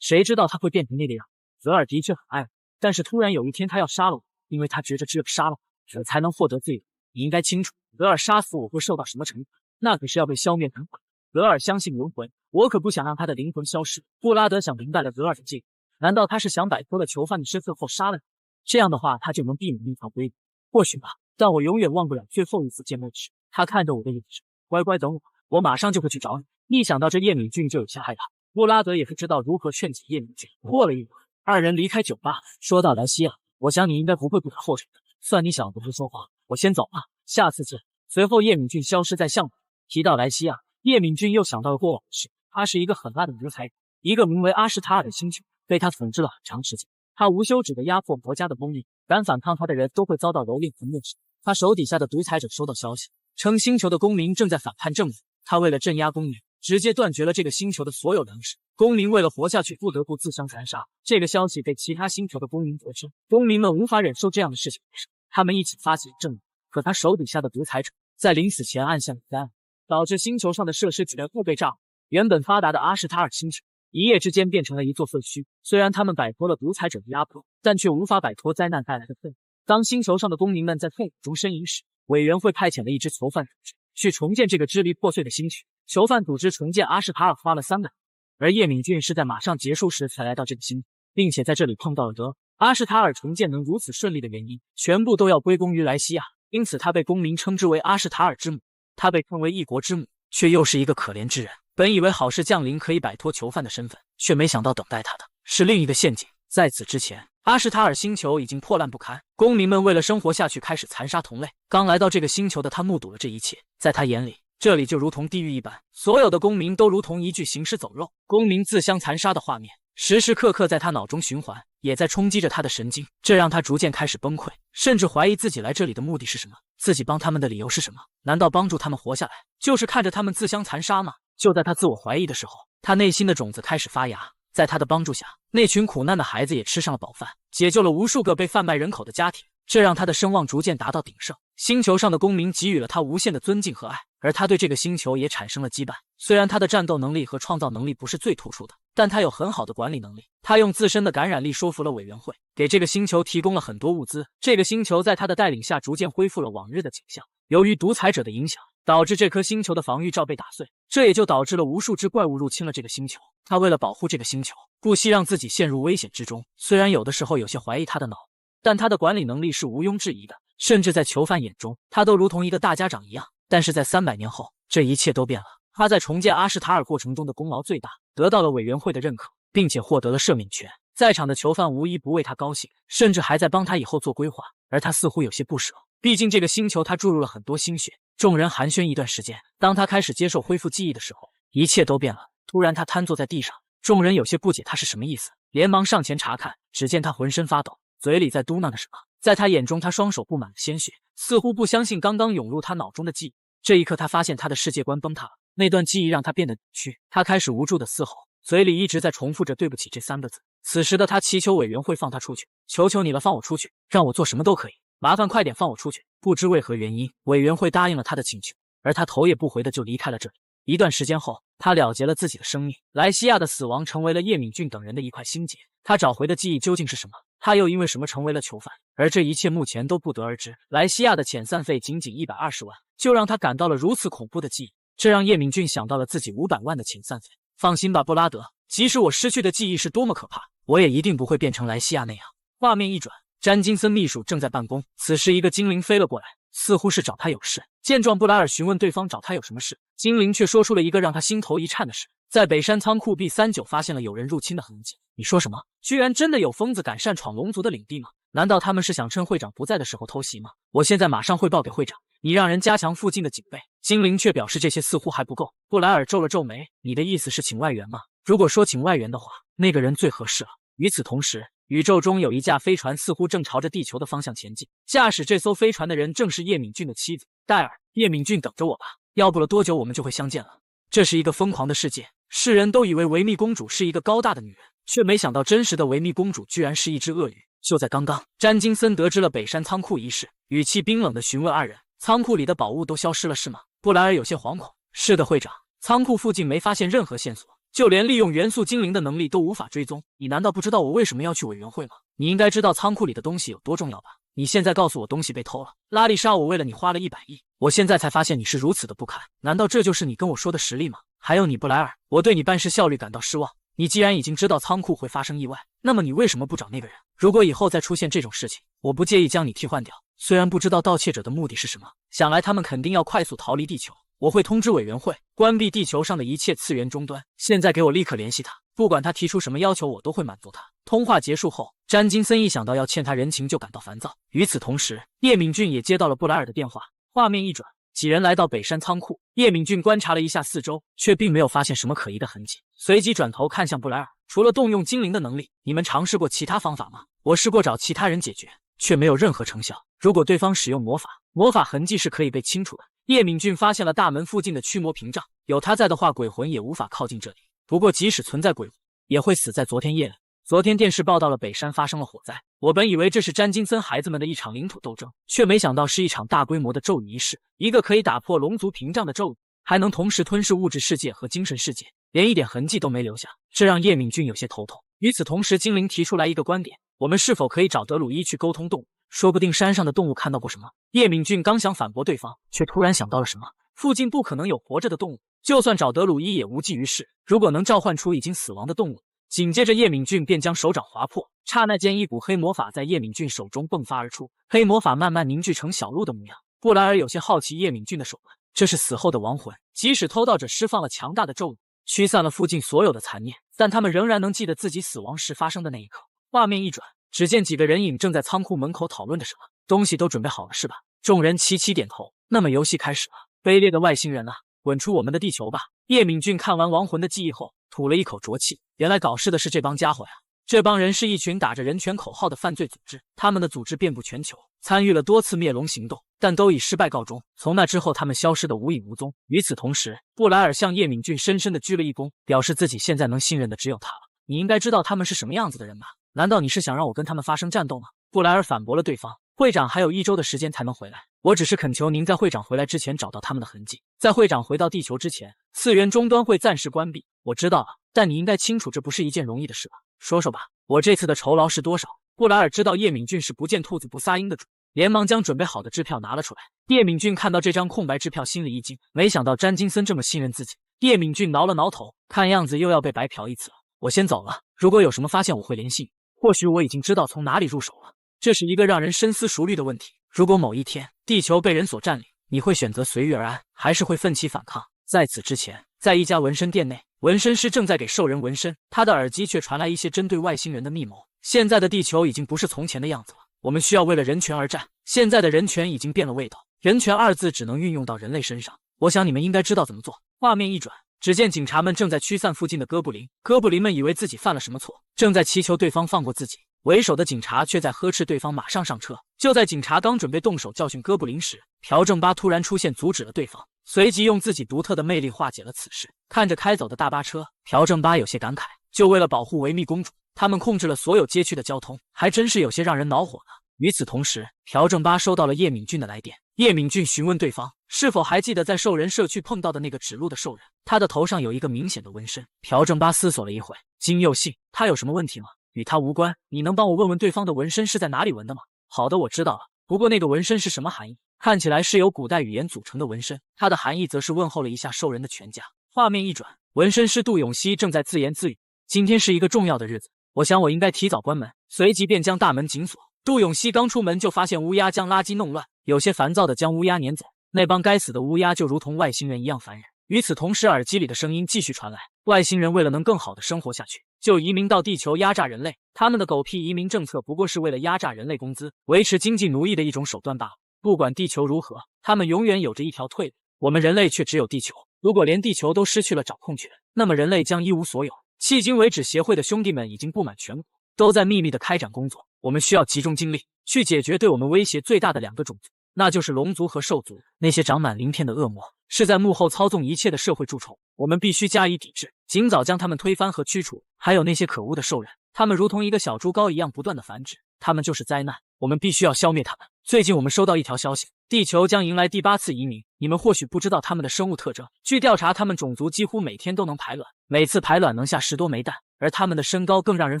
谁知道他会变成那个样？德尔的确很爱我，但是突然有一天他要杀了我，因为他觉得只有杀了我才能获得自由。你应该清楚，德尔杀死我会受到什么惩罚，那可是要被消灭灵魂。德尔相信轮回，我可不想让他的灵魂消失。布拉德想明白了德尔的计划，难道他是想摆脱了囚犯的身份后杀了你？这样的话，他就能避免那条规律。或许吧，但我永远忘不了最后一次见面时，他看着我的眼神。乖乖等我，我马上就会去找你。一想到这，叶敏俊就有些害怕。布拉德也不知道如何劝解叶敏俊。过了一会儿，二人离开酒吧，说到莱西亚，我想你应该不会不可后悔的。算你小子会说话，我先走了，下次见。随后，叶敏俊消失在巷口。提到莱西亚，叶敏俊又想到了过往的事。他是一个狠辣的独裁者，一个名为阿什塔尔的星球被他统治了很长时间。他无休止地压迫国家的公民，敢反抗他的人都会遭到蹂躏和灭世。他手底下的独裁者收到消息，称星球的公民正在反叛政府。他为了镇压公民，直接断绝了这个星球的所有粮食。公民为了活下去，不得不自相残杀。这个消息被其他星球的公民得知，公民们无法忍受这样的事情发生，他们一起发起了政变。可他手底下的独裁者在临死前按下了灾难，导致星球上的设施全部被炸毁。原本发达的阿什塔尔星球一夜之间变成了一座废墟。虽然他们摆脱了独裁者的压迫，但却无法摆脱灾难带来的痛苦。当星球上的公民们在痛苦中呻吟时，委员会派遣了一支囚犯组织，去重建这个支离破碎的星区。囚犯组织重建阿什塔尔花了3个月，而叶敏俊是在马上结束时才来到这个星，并且在这里碰到了德。阿什塔尔重建能如此顺利的原因，全部都要归功于莱西亚，因此他被公民称之为阿什塔尔之母。他被称为一国之母，却又是一个可怜之人。本以为好事降临，可以摆脱囚犯的身份，却没想到等待他的是另一个陷阱。在此之前，阿什塔尔星球已经破烂不堪，公民们为了生活下去开始残杀同类。刚来到这个星球的他目睹了这一切，在他眼里，这里就如同地狱一般，所有的公民都如同一具行尸走肉，公民自相残杀的画面时时刻刻在他脑中循环，也在冲击着他的神经，这让他逐渐开始崩溃，甚至怀疑自己来这里的目的是什么，自己帮他们的理由是什么？难道帮助他们活下来，就是看着他们自相残杀吗？就在他自我怀疑的时候，他内心的种子开始发芽，在他的帮助下，那群苦难的孩子也吃上了饱饭，解救了无数个被贩卖人口的家庭，这让他的声望逐渐达到鼎盛。星球上的公民给予了他无限的尊敬和爱，而他对这个星球也产生了羁绊。虽然他的战斗能力和创造能力不是最突出的，但他有很好的管理能力。他用自身的感染力说服了委员会，给这个星球提供了很多物资。这个星球在他的带领下逐渐恢复了往日的景象。由于独裁者的影响，导致这颗星球的防御罩被打碎，这也就导致了无数只怪物入侵了这个星球。他为了保护这个星球，不惜让自己陷入危险之中。虽然有的时候有些怀疑他的脑，但他的管理能力是毋庸置疑的，甚至在囚犯眼中，他都如同一个大家长一样。但是在300年后，这一切都变了。他在重建阿什塔尔过程中的功劳最大，得到了委员会的认可，并且获得了赦免权。在场的囚犯无一不为他高兴，甚至还在帮他以后做规划，而他似乎有些不舍，毕竟这个星球他注入了很多心血。众人寒暄一段时间，当他开始接受恢复记忆的时候，一切都变了。突然他瘫坐在地上，众人有些不解他是什么意思，连忙上前查看，只见他浑身发抖，嘴里在嘟囔着什么。在他眼中，他双手布满了鲜血，似乎不相信刚刚涌入他脑中的记忆。这一刻，他发现他的世界观崩塌了，那段记忆让他变得扭曲。他开始无助地嘶吼，嘴里一直在重复着对不起这3个字。此时的他祈求委员会放他出去，求求你了，放我出去，让我做什么都可以，麻烦快点放我出去。不知为何原因，委员会答应了他的请求，而他头也不回的就离开了这里。一段时间后，他了结了自己的生命。莱西亚的死亡成为了叶敏俊等人的一块心结。他找回的记忆究竟是什么？他又因为什么成为了囚犯？而这一切目前都不得而知。莱西亚的遣散费仅仅120万，就让他感到了如此恐怖的记忆，这让叶敏俊想到了自己500万的遣散费。放心吧，布拉德，即使我失去的记忆是多么可怕，我也一定不会变成莱西亚那样。画面一转，詹金森秘书正在办公，此时一个精灵飞了过来，似乎是找他有事。见状，布莱尔询问对方找他有什么事，精灵却说出了一个让他心头一颤的事：在北山仓库 B39发现了有人入侵的痕迹。你说什么？居然真的有疯子敢擅闯龙族的领地吗？难道他们是想趁会长不在的时候偷袭吗？我现在马上汇报给会长，你让人加强附近的警备。精灵却表示这些似乎还不够。布莱尔皱了皱眉，你的意思是请外援吗？如果说请外援的话，那个人最合适了。与此同时，宇宙中有一架飞船似乎正朝着地球的方向前进，驾驶这艘飞船的人正是叶敏俊的妻子戴尔。叶敏俊，等着我吧，要不了多久我们就会相见了。这是一个疯狂的世界，世人都以为维密公主是一个高大的女人，却没想到真实的维密公主居然是一只鳄鱼。就在刚刚，詹金森得知了北山仓库一事，语气冰冷地询问二人：仓库里的宝物都消失了是吗？布莱尔有些惶恐：是的，会长，仓库附近没发现任何线索，就连利用元素精灵的能力都无法追踪。你难道不知道我为什么要去委员会吗？你应该知道仓库里的东西有多重要吧？你现在告诉我东西被偷了，拉丽莎，我为了你花了100亿，我现在才发现你是如此的不堪，难道这就是你跟我说的实力吗？还有你布莱尔，我对你办事效率感到失望。你既然已经知道仓库会发生意外，那么你为什么不找那个人？如果以后再出现这种事情，我不介意将你替换掉。虽然不知道盗窃者的目的是什么，想来他们肯定要快速逃离地球。我会通知委员会关闭地球上的一切次元终端。现在给我立刻联系他，不管他提出什么要求，我都会满足他。通话结束后，詹金森一想到要欠他人情就感到烦躁。与此同时，叶敏俊也接到了布莱尔的电话。画面一转，几人来到北山仓库。叶敏俊观察了一下四周，却并没有发现什么可疑的痕迹，随即转头看向布莱尔：除了动用精灵的能力，你们尝试过其他方法吗？我试过找其他人解决，却没有任何成效。如果对方使用魔法，魔法痕迹是可以被清除的。叶敏俊发现了大门附近的驱魔屏障，有他在的话，鬼魂也无法靠近这里。不过即使存在鬼魂，也会死在昨天夜里。昨天电视报道了北山发生了火灾，我本以为这是詹金森孩子们的一场领土斗争，却没想到是一场大规模的咒语仪式。一个可以打破龙族屏障的咒语，还能同时吞噬物质世界和精神世界，连一点痕迹都没留下，这让叶敏俊有些头痛。与此同时，精灵提出来一个观点：我们是否可以找德鲁伊去沟通动物？说不定山上的动物看到过什么。叶敏俊刚想反驳对方，却突然想到了什么。附近不可能有活着的动物，就算找德鲁伊也无济于事。如果能召唤出已经死亡的动物，紧接着叶敏俊便将手掌划破，刹那间一股黑魔法在叶敏俊手中迸发而出，黑魔法慢慢凝聚成小鹿的模样。布莱尔有些好奇叶敏俊的手段，这是死后的亡魂，即使偷盗者释放了强大的咒语，驱散了附近所有的残念，但他们仍然能记得自己死亡时发生的那一刻。画面一转，只见几个人影正在仓库门口讨论着什么，东西都准备好了是吧？众人齐齐点头。那么游戏开始了。卑劣的外星人啊，滚出我们的地球吧！叶敏俊看完亡魂的记忆后，吐了一口浊气。原来搞事的是这帮家伙呀！这帮人是一群打着人权口号的犯罪组织，他们的组织遍布全球，参与了多次灭龙行动，但都以失败告终。从那之后，他们消失得无影无踪。与此同时，布莱尔向叶敏俊深深地鞠了一躬，表示自己现在能信任的只有他了。你应该知道他们是什么样子的人吧？难道你是想让我跟他们发生战斗吗？布莱尔反驳了对方。会长还有1周的时间才能回来，我只是恳求您在会长回来之前找到他们的痕迹。在会长回到地球之前，次元终端会暂时关闭。我知道了，但你应该清楚这不是一件容易的事吧？说说吧，我这次的酬劳是多少？布莱尔知道叶敏俊是不见兔子不撒鹰的主，连忙将准备好的支票拿了出来。叶敏俊看到这张空白支票，心里一惊，没想到詹金森这么信任自己。叶敏俊挠了挠头，看样子又要被白嫖一次了。我先走了，如果有什么发现我会联系你。或许我已经知道从哪里入手了。这是一个让人深思熟虑的问题。如果某一天地球被人所占领，你会选择随遇而安，还是会奋起反抗？在此之前，在一家纹身店内，纹身师正在给兽人纹身，他的耳机却传来一些针对外星人的密谋。现在的地球已经不是从前的样子了，我们需要为了人权而战。现在的人权已经变了味道，人权2字只能运用到人类身上。我想你们应该知道怎么做。画面一转，只见警察们正在驱散附近的哥布林，哥布林们以为自己犯了什么错，正在祈求对方放过自己。为首的警察却在呵斥对方马上上车。就在警察刚准备动手教训哥布林时，朴正八突然出现阻止了对方，随即用自己独特的魅力化解了此事。看着开走的大巴车，朴正八有些感慨，就为了保护维密公主，他们控制了所有街区的交通，还真是有些让人恼火呢。与此同时，朴正八收到了叶敏俊的来电。叶敏俊询问对方是否还记得在兽人社区碰到的那个指路的兽人，他的头上有一个明显的纹身。朴正八思索了一会，金佑信，他有什么问题吗？与他无关，你能帮我问问对方的纹身是在哪里纹的吗？好的，我知道了。不过那个纹身是什么含义？看起来是由古代语言组成的纹身，它的含义则是问候了一下兽人的全家。画面一转，纹身师杜永熙正在自言自语：今天是一个重要的日子，我想我应该提早关门。随即便将大门紧锁。杜永熙刚出门就发现乌鸦将垃圾弄乱，有些烦躁地将乌鸦撵走。那帮该死的乌鸦就如同外星人一样烦人。与此同时，耳机里的声音继续传来：外星人为了能更好的生活下去，就移民到地球压榨人类。他们的狗屁移民政策不过是为了压榨人类工资，维持经济奴役的一种手段罢了。不管地球如何，他们永远有着一条退路，我们人类却只有地球。如果连地球都失去了掌控权，那么人类将一无所有。迄今为止，协会的兄弟们已经布满全国，都在秘密地开展工作。我们需要集中精力去解决对我们威胁最大的2个种族，那就是龙族和兽族。那些长满鳞片的恶魔是在幕后操纵一切的社会蛀虫，我们必须加以抵制，尽早将他们推翻和驱除。还有那些可恶的兽人，他们如同一个小猪羔一样不断的繁殖，他们就是灾难，我们必须要消灭他们。最近我们收到一条消息，地球将迎来第8次移民，你们或许不知道他们的生物特征。据调查，他们种族几乎每天都能排卵，每次排卵能下10多枚蛋，而他们的身高更让人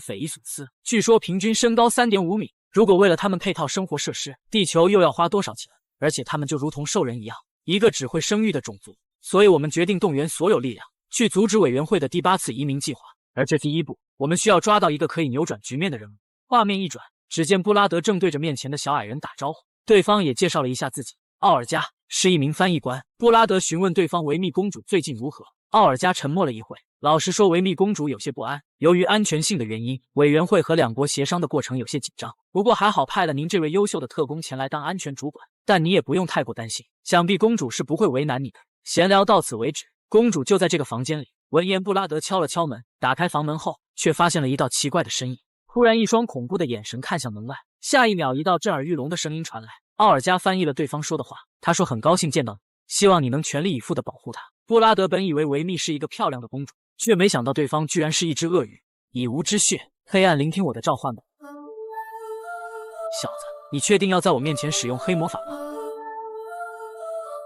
匪夷所思，据说平均身高3.5米。如果为了他们配套生活设施，地球又要花多少钱？而且他们就如同兽人一样，一个只会生育的种族。所以我们决定动员所有力量，去阻止委员会的第8次移民计划。而这第1步，我们需要抓到一个可以扭转局面的人物。画面一转，只见布拉德正对着面前的小矮人打招呼，对方也介绍了一下自己，奥尔加是一名翻译官。布拉德询问对方维密公主最近如何，奥尔加沉默了一会，老实说，维密公主有些不安，由于安全性的原因，委员会和2国协商的过程有些紧张。不过还好派了您这位优秀的特工前来当安全主管，但你也不用太过担心，想必公主是不会为难你的。闲聊到此为止，公主就在这个房间里。闻言，布拉德敲了敲门，打开房门后，却发现了一道奇怪的身影。突然，一双恐怖的眼神看向门外，下一秒，一道震耳欲聋的声音传来。奥尔加翻译了对方说的话，他说：“很高兴见到你，希望你能全力以赴地保护她。”布拉德本以为维密是一个漂亮的公主，却没想到对方居然是一只鳄鱼。以无之血，黑暗聆听我的召唤吧。小子，你确定要在我面前使用黑魔法吗？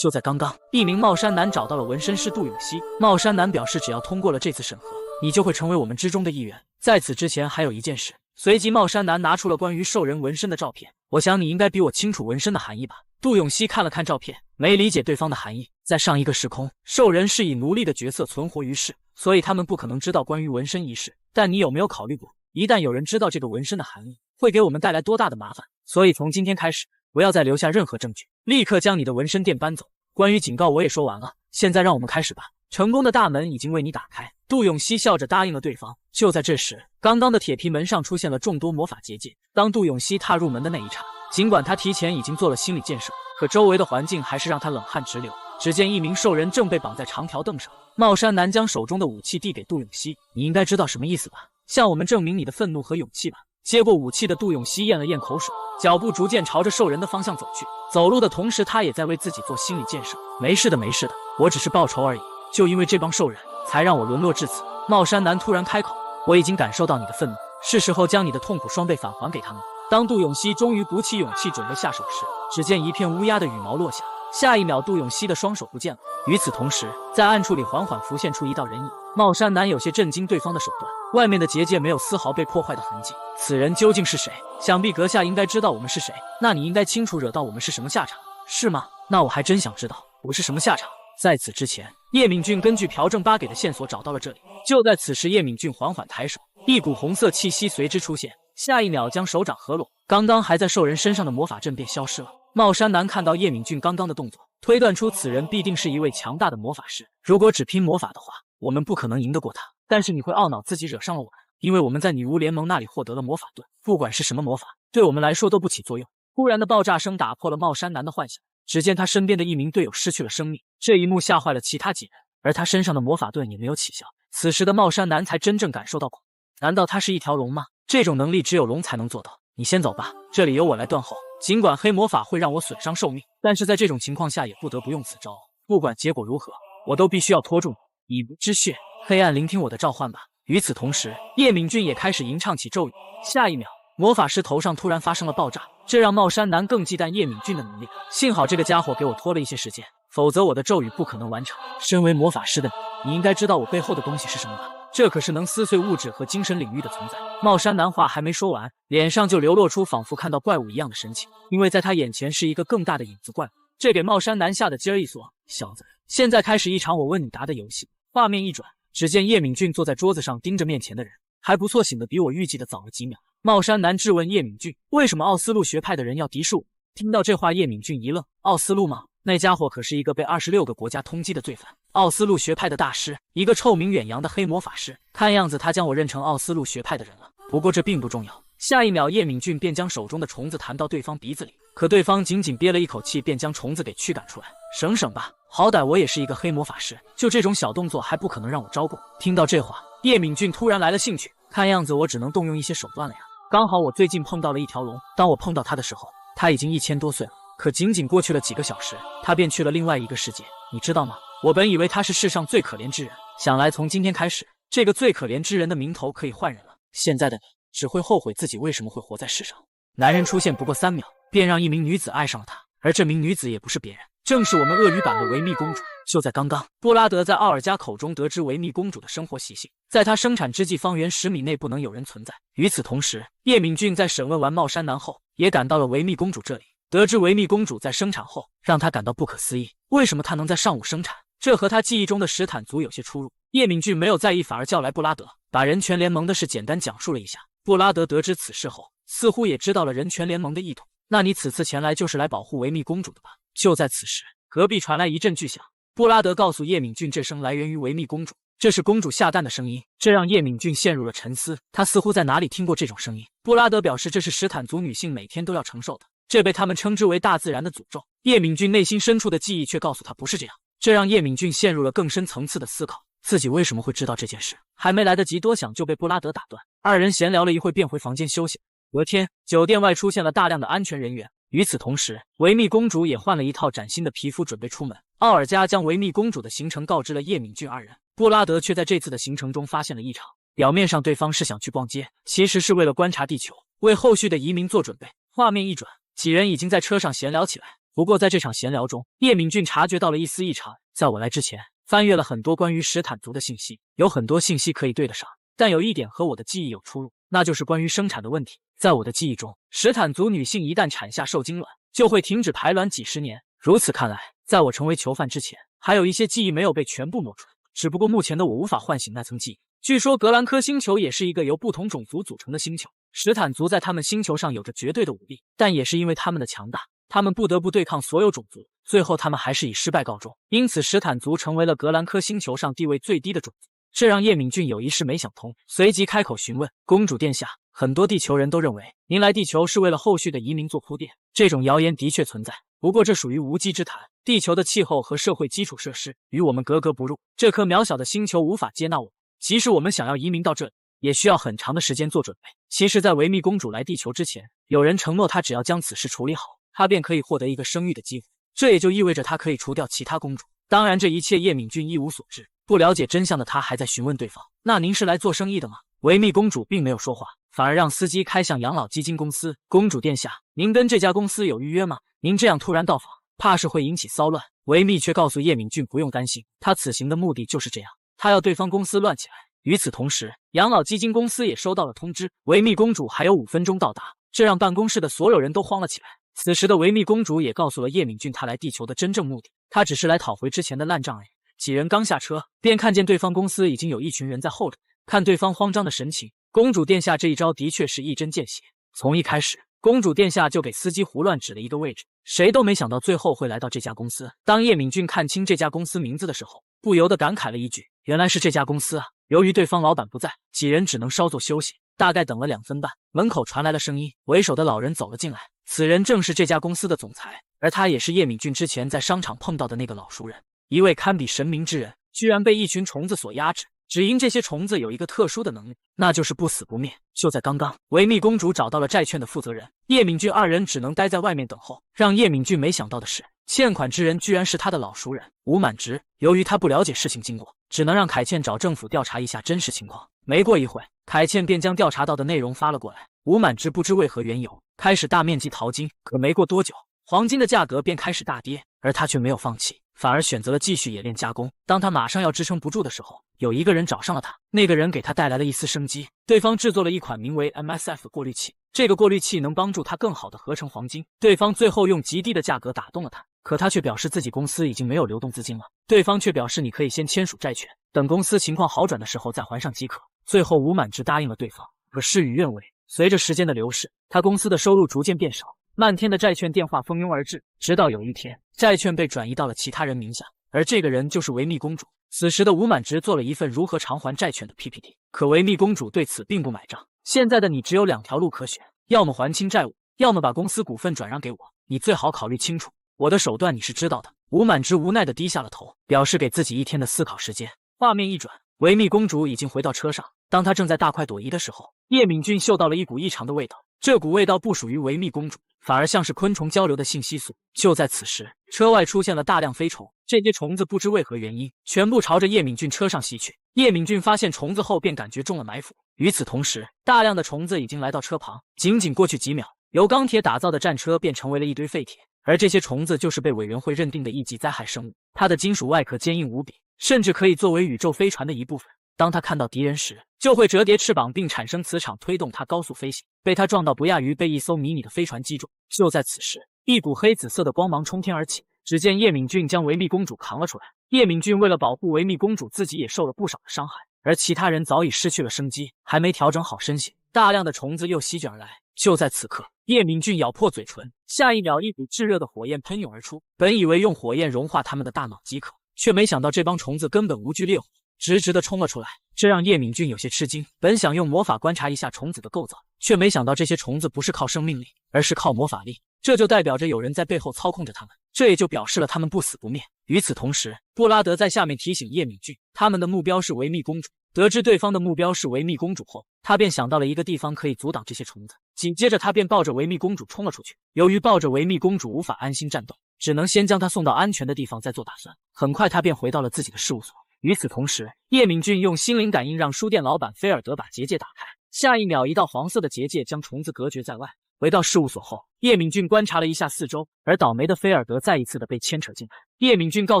就在刚刚，一名帽衫男找到了纹身师杜永熙。帽衫男表示，只要通过了这次审核，你就会成为我们之中的一员。在此之前，还有一件事，随即茂山南拿出了关于兽人纹身的照片。我想你应该比我清楚纹身的含义吧？杜永熙看了看照片，没理解对方的含义。在上一个时空，兽人是以奴隶的角色存活于世，所以他们不可能知道关于纹身一事。但你有没有考虑过，一旦有人知道这个纹身的含义，会给我们带来多大的麻烦？所以从今天开始，不要再留下任何证据，立刻将你的纹身店搬走。关于警告我也说完了，现在让我们开始吧。成功的大门已经为你打开。杜永熙笑着答应了对方。就在这时，刚刚的铁皮门上出现了众多魔法结界。当杜永熙踏入门的那一刹，尽管他提前已经做了心理建设，可周围的环境还是让他冷汗直流。只见一名兽人正被绑在长条凳上，茂山南将手中的武器递给杜永熙，你应该知道什么意思吧？向我们证明你的愤怒和勇气吧。接过武器的杜永熙咽了咽口水，脚步逐渐朝着兽人的方向走去。走路的同时，他也在为自己做心理建设。没事的，没事的，我只是报仇而已。就因为这帮兽人，才让我沦落至此。茂山南突然开口，我已经感受到你的愤怒，是时候将你的痛苦双倍返还给他们。当杜永熙终于鼓起勇气准备下手时，只见一片乌鸦的羽毛落下，下一秒杜永熙的双手不见了。与此同时，在暗处里缓缓浮现出一道人影。茂山南有些震惊对方的手段，外面的结界没有丝毫被破坏的痕迹。此人究竟是谁？想必阁下应该知道我们是谁，那你应该清楚惹到我们是什么下场，是吗？那我还真想知道我是什么下场。在此之前，叶敏俊根据朴正八给的线索找到了这里。就在此时，叶敏俊缓缓抬手，一股红色气息随之出现，下一秒将手掌合拢，刚刚还在兽人身上的魔法阵便消失了。茂山南看到叶敏俊刚刚的动作，推断出此人必定是一位强大的魔法师。如果只拼魔法的话，我们不可能赢得过他。但是你会懊恼自己惹上了我们，因为我们在女巫联盟那里获得了魔法盾，不管是什么魔法，对我们来说都不起作用。突然的爆炸声打破了茂山南的幻想，只见他身边的一名队友失去了生命，这一幕吓坏了其他几人，而他身上的魔法盾也没有起效。此时的茂山南才真正感受到恐惧。难道他是一条龙吗？这种能力只有龙才能做到。你先走吧，这里由我来断后。尽管黑魔法会让我损伤寿命，但是在这种情况下也不得不用此招。不管结果如何，我都必须要拖住你。以无之血，黑暗聆听我的召唤吧。与此同时，叶敏俊也开始吟唱起咒语。下一秒，魔法师头上突然发生了爆炸，这让茂山南更忌惮叶敏俊的能力。幸好这个家伙给我拖了一些时间，否则我的咒语不可能完成。身为魔法师的你应该知道我背后的东西是什么吧？这可是能撕碎物质和精神领域的存在。茂山南话还没说完，脸上就流露出仿佛看到怪物一样的神情，因为在他眼前是一个更大的影子怪物。这给茂山南吓得劲儿一缩，小子，现在开始一场我问你答的游戏。画面一转，只见叶敏俊坐在桌子上盯着面前的人，还不错，醒得比我预计的早了几秒。茂山南质问叶敏俊，为什么奥斯陆学派的人要敌视我？听到这话，叶敏俊一愣，奥斯陆吗？那家伙可是一个被26个国家通缉的罪犯，奥斯陆学派的大师，一个臭名远扬的黑魔法师。看样子他将我认成奥斯陆学派的人了。不过这并不重要。下一秒，叶敏俊便将手中的虫子弹到对方鼻子里，可对方仅仅憋了一口气，便将虫子给驱赶出来。省省吧，好歹我也是一个黑魔法师，就这种小动作还不可能让我招供。听到这话，叶敏俊突然来了兴趣，看样子我只能动用一些手段了呀。刚好我最近碰到了一条龙，当我碰到它的时候，它已经1000多岁了。可仅仅过去了几个小时，他便去了另外一个世界，你知道吗？我本以为他是世上最可怜之人，想来从今天开始，这个最可怜之人的名头可以换人了。现在的你只会后悔自己为什么会活在世上。男人出现不过3秒，便让一名女子爱上了他，而这名女子也不是别人，正是我们鳄鱼版的维密公主。就在刚刚，布拉德在奥尔加口中得知维密公主的生活习性，在她生产之际，方圆10米内不能有人存在。与此同时，叶敏俊在审问完茂山南后，也赶到了维密公主这里。得知维密公主在生产后，让他感到不可思议。为什么她能在上午生产？这和他记忆中的史坦族有些出入。叶敏俊没有在意，反而叫来布拉德，把人权联盟的事简单讲述了一下。布拉德得知此事后，似乎也知道了人权联盟的意图。那你此次前来就是来保护维密公主的吧？就在此时，隔壁传来一阵巨响。布拉德告诉叶敏俊，这声来源于维密公主，这是公主下蛋的声音。这让叶敏俊陷入了沉思，他似乎在哪里听过这种声音。布拉德表示，这是史坦族女性每天都要承受的。这被他们称之为大自然的诅咒。叶敏俊内心深处的记忆却告诉他不是这样，这让叶敏俊陷入了更深层次的思考，自己为什么会知道这件事？还没来得及多想，就被布拉德打断。二人闲聊了一会，便回房间休息。隔天，酒店外出现了大量的安全人员。与此同时，维密公主也换了一套崭新的皮肤，准备出门。奥尔加将维密公主的行程告知了叶敏俊二人，布拉德却在这次的行程中发现了异常。表面上对方是想去逛街，其实是为了观察地球，为后续的移民做准备。画面一转，几人已经在车上闲聊起来。不过在这场闲聊中，叶敏俊察觉到了一丝异常。在我来之前，翻阅了很多关于史坦族的信息，有很多信息可以对得上，但有一点和我的记忆有出入。那就是关于生产的问题。在我的记忆中，史坦族女性一旦产下受精卵，就会停止排卵几十年。如此看来，在我成为囚犯之前，还有一些记忆没有被全部抹除，只不过目前的我无法唤醒那层记忆。据说格兰科星球也是一个由不同种族组成的星球，史坦族在他们星球上有着绝对的武力，但也是因为他们的强大，他们不得不对抗所有种族，最后他们还是以失败告终。因此史坦族成为了格兰科星球上地位最低的种族，这让叶敏俊有一事没想通，随即开口询问公主殿下，很多地球人都认为您来地球是为了后续的移民做铺垫，这种谣言的确存在，不过这属于无稽之谈。地球的气候和社会基础设施与我们格格不入，这颗渺小的星球无法接纳我们，即使我们想要移民到这里，也需要很长的时间做准备。其实在维密公主来地球之前，有人承诺她只要将此事处理好，她便可以获得一个生育的机会，这也就意味着她可以除掉其他公主。当然这一切叶敏俊一无所知，不了解真相的他还在询问对方，那您是来做生意的吗？维密公主并没有说话，反而让司机开向养老基金公司。公主殿下，您跟这家公司有预约吗？您这样突然到访，怕是会引起骚乱。维密却告诉叶敏俊不用担心，他此行的目的就是这样，他要对方公司乱起来。与此同时，养老基金公司也收到了通知，维密公主还有5分钟到达，这让办公室的所有人都慌了起来。此时的维密公主也告诉了叶敏俊她来地球的真正目的，她只是来讨回之前的烂账而已。几人刚下车，便看见对方公司已经有一群人在候着。看对方慌张的神情，公主殿下这一招的确是一针见血。从一开始，公主殿下就给司机胡乱指了一个位置，谁都没想到最后会来到这家公司。当叶敏俊看清这家公司名字的时候，不由得感慨了一句，原来是这家公司啊。由于对方老板不在，几人只能稍作休息。大概等了2分半，门口传来了声音，为首的老人走了进来，此人正是这家公司的总裁，而他也是叶敏俊之前在商场碰到的那个老熟人，一位堪比神明之人，居然被一群虫子所压制，只因这些虫子有一个特殊的能力，那就是不死不灭。就在刚刚，维密公主找到了债券的负责人，叶敏俊2人只能待在外面等候。让叶敏俊没想到的是，欠款之人居然是他的老熟人吴满直。由于他不了解事情经过，只能让凯茜找政府调查一下真实情况。没过一会，凯茜便将调查到的内容发了过来。吴满直不知为何缘由，开始大面积淘金，可没过多久，黄金的价格便开始大跌，而他却没有放弃，反而选择了继续冶炼加工。当他马上要支撑不住的时候，有一个人找上了他，那个人给他带来了一丝生机。对方制作了一款名为 MSF 的过滤器，这个过滤器能帮助他更好的合成黄金。对方最后用极低的价格打动了他，可他却表示自己公司已经没有流动资金了。对方却表示你可以先签署债权，等公司情况好转的时候再还上即可。最后吴满直答应了对方，可事与愿违，随着时间的流逝，他公司的收入逐渐变少，漫天的债券电话蜂拥而至，直到有一天，债券被转移到了其他人名下，而这个人就是维密公主。此时的吴满直做了一份如何偿还债券的 PPT， 可维密公主对此并不买账。现在的你只有2条路可选，要么还清债务，要么把公司股份转让给我，你最好考虑清楚，我的手段你是知道的。吴满直无奈地低下了头，表示给自己1天的思考时间。画面一转，维密公主已经回到车上，当她正在大快朵颐的时候，叶敏俊嗅到了一股异常的味道，这股味道不属于维密公主，反而像是昆虫交流的信息素。就在此时，车外出现了大量飞虫，这些虫子不知为何原因，全部朝着叶敏俊车上袭去。叶敏俊发现虫子后便感觉中了埋伏，与此同时，大量的虫子已经来到车旁，仅仅过去几秒，由钢铁打造的战车便成为了一堆废铁。而这些虫子就是被委员会认定的一级灾害生物，它的金属外壳坚硬无比，甚至可以作为宇宙飞船的一部分。当它看到敌人时，就会折叠翅膀并产生磁场推动它高速飞行，被它撞到不亚于被一艘迷你的飞船击中。就在此时，一股黑紫色的光芒冲天而起，只见叶敏俊将维密公主扛了出来。叶敏俊为了保护维密公主，自己也受了不少的伤害，而其他人早已失去了生机，还没调整好身形，大量的虫子又席卷而来。就在此刻，叶敏俊咬破嘴唇，下一秒一股炙热的火焰喷涌而出。本以为用火焰融化他们的大脑即可，却没想到这帮虫子根本无惧烈火，直直地冲了出来，这让叶敏俊有些吃惊。本想用魔法观察一下虫子的构造，却没想到这些虫子不是靠生命力，而是靠魔法力，这就代表着有人在背后操控着他们，这也就表示了他们不死不灭。与此同时，布拉德在下面提醒叶敏俊，他们的目标是维密公主。得知对方的目标是维密公主后，他便想到了一个地方可以阻挡这些虫子。紧接着他便抱着维密公主冲了出去。由于抱着维密公主无法安心战斗，只能先将她送到安全的地方再做打算。很快他便回到了自己的事务所。与此同时，叶敏俊用心灵感应让书店老板菲尔德把结界打开，下一秒一道黄色的结界将虫子隔绝在外。回到事务所后，叶敏俊观察了一下四周，而倒霉的菲尔德再一次的被牵扯进来。叶敏俊告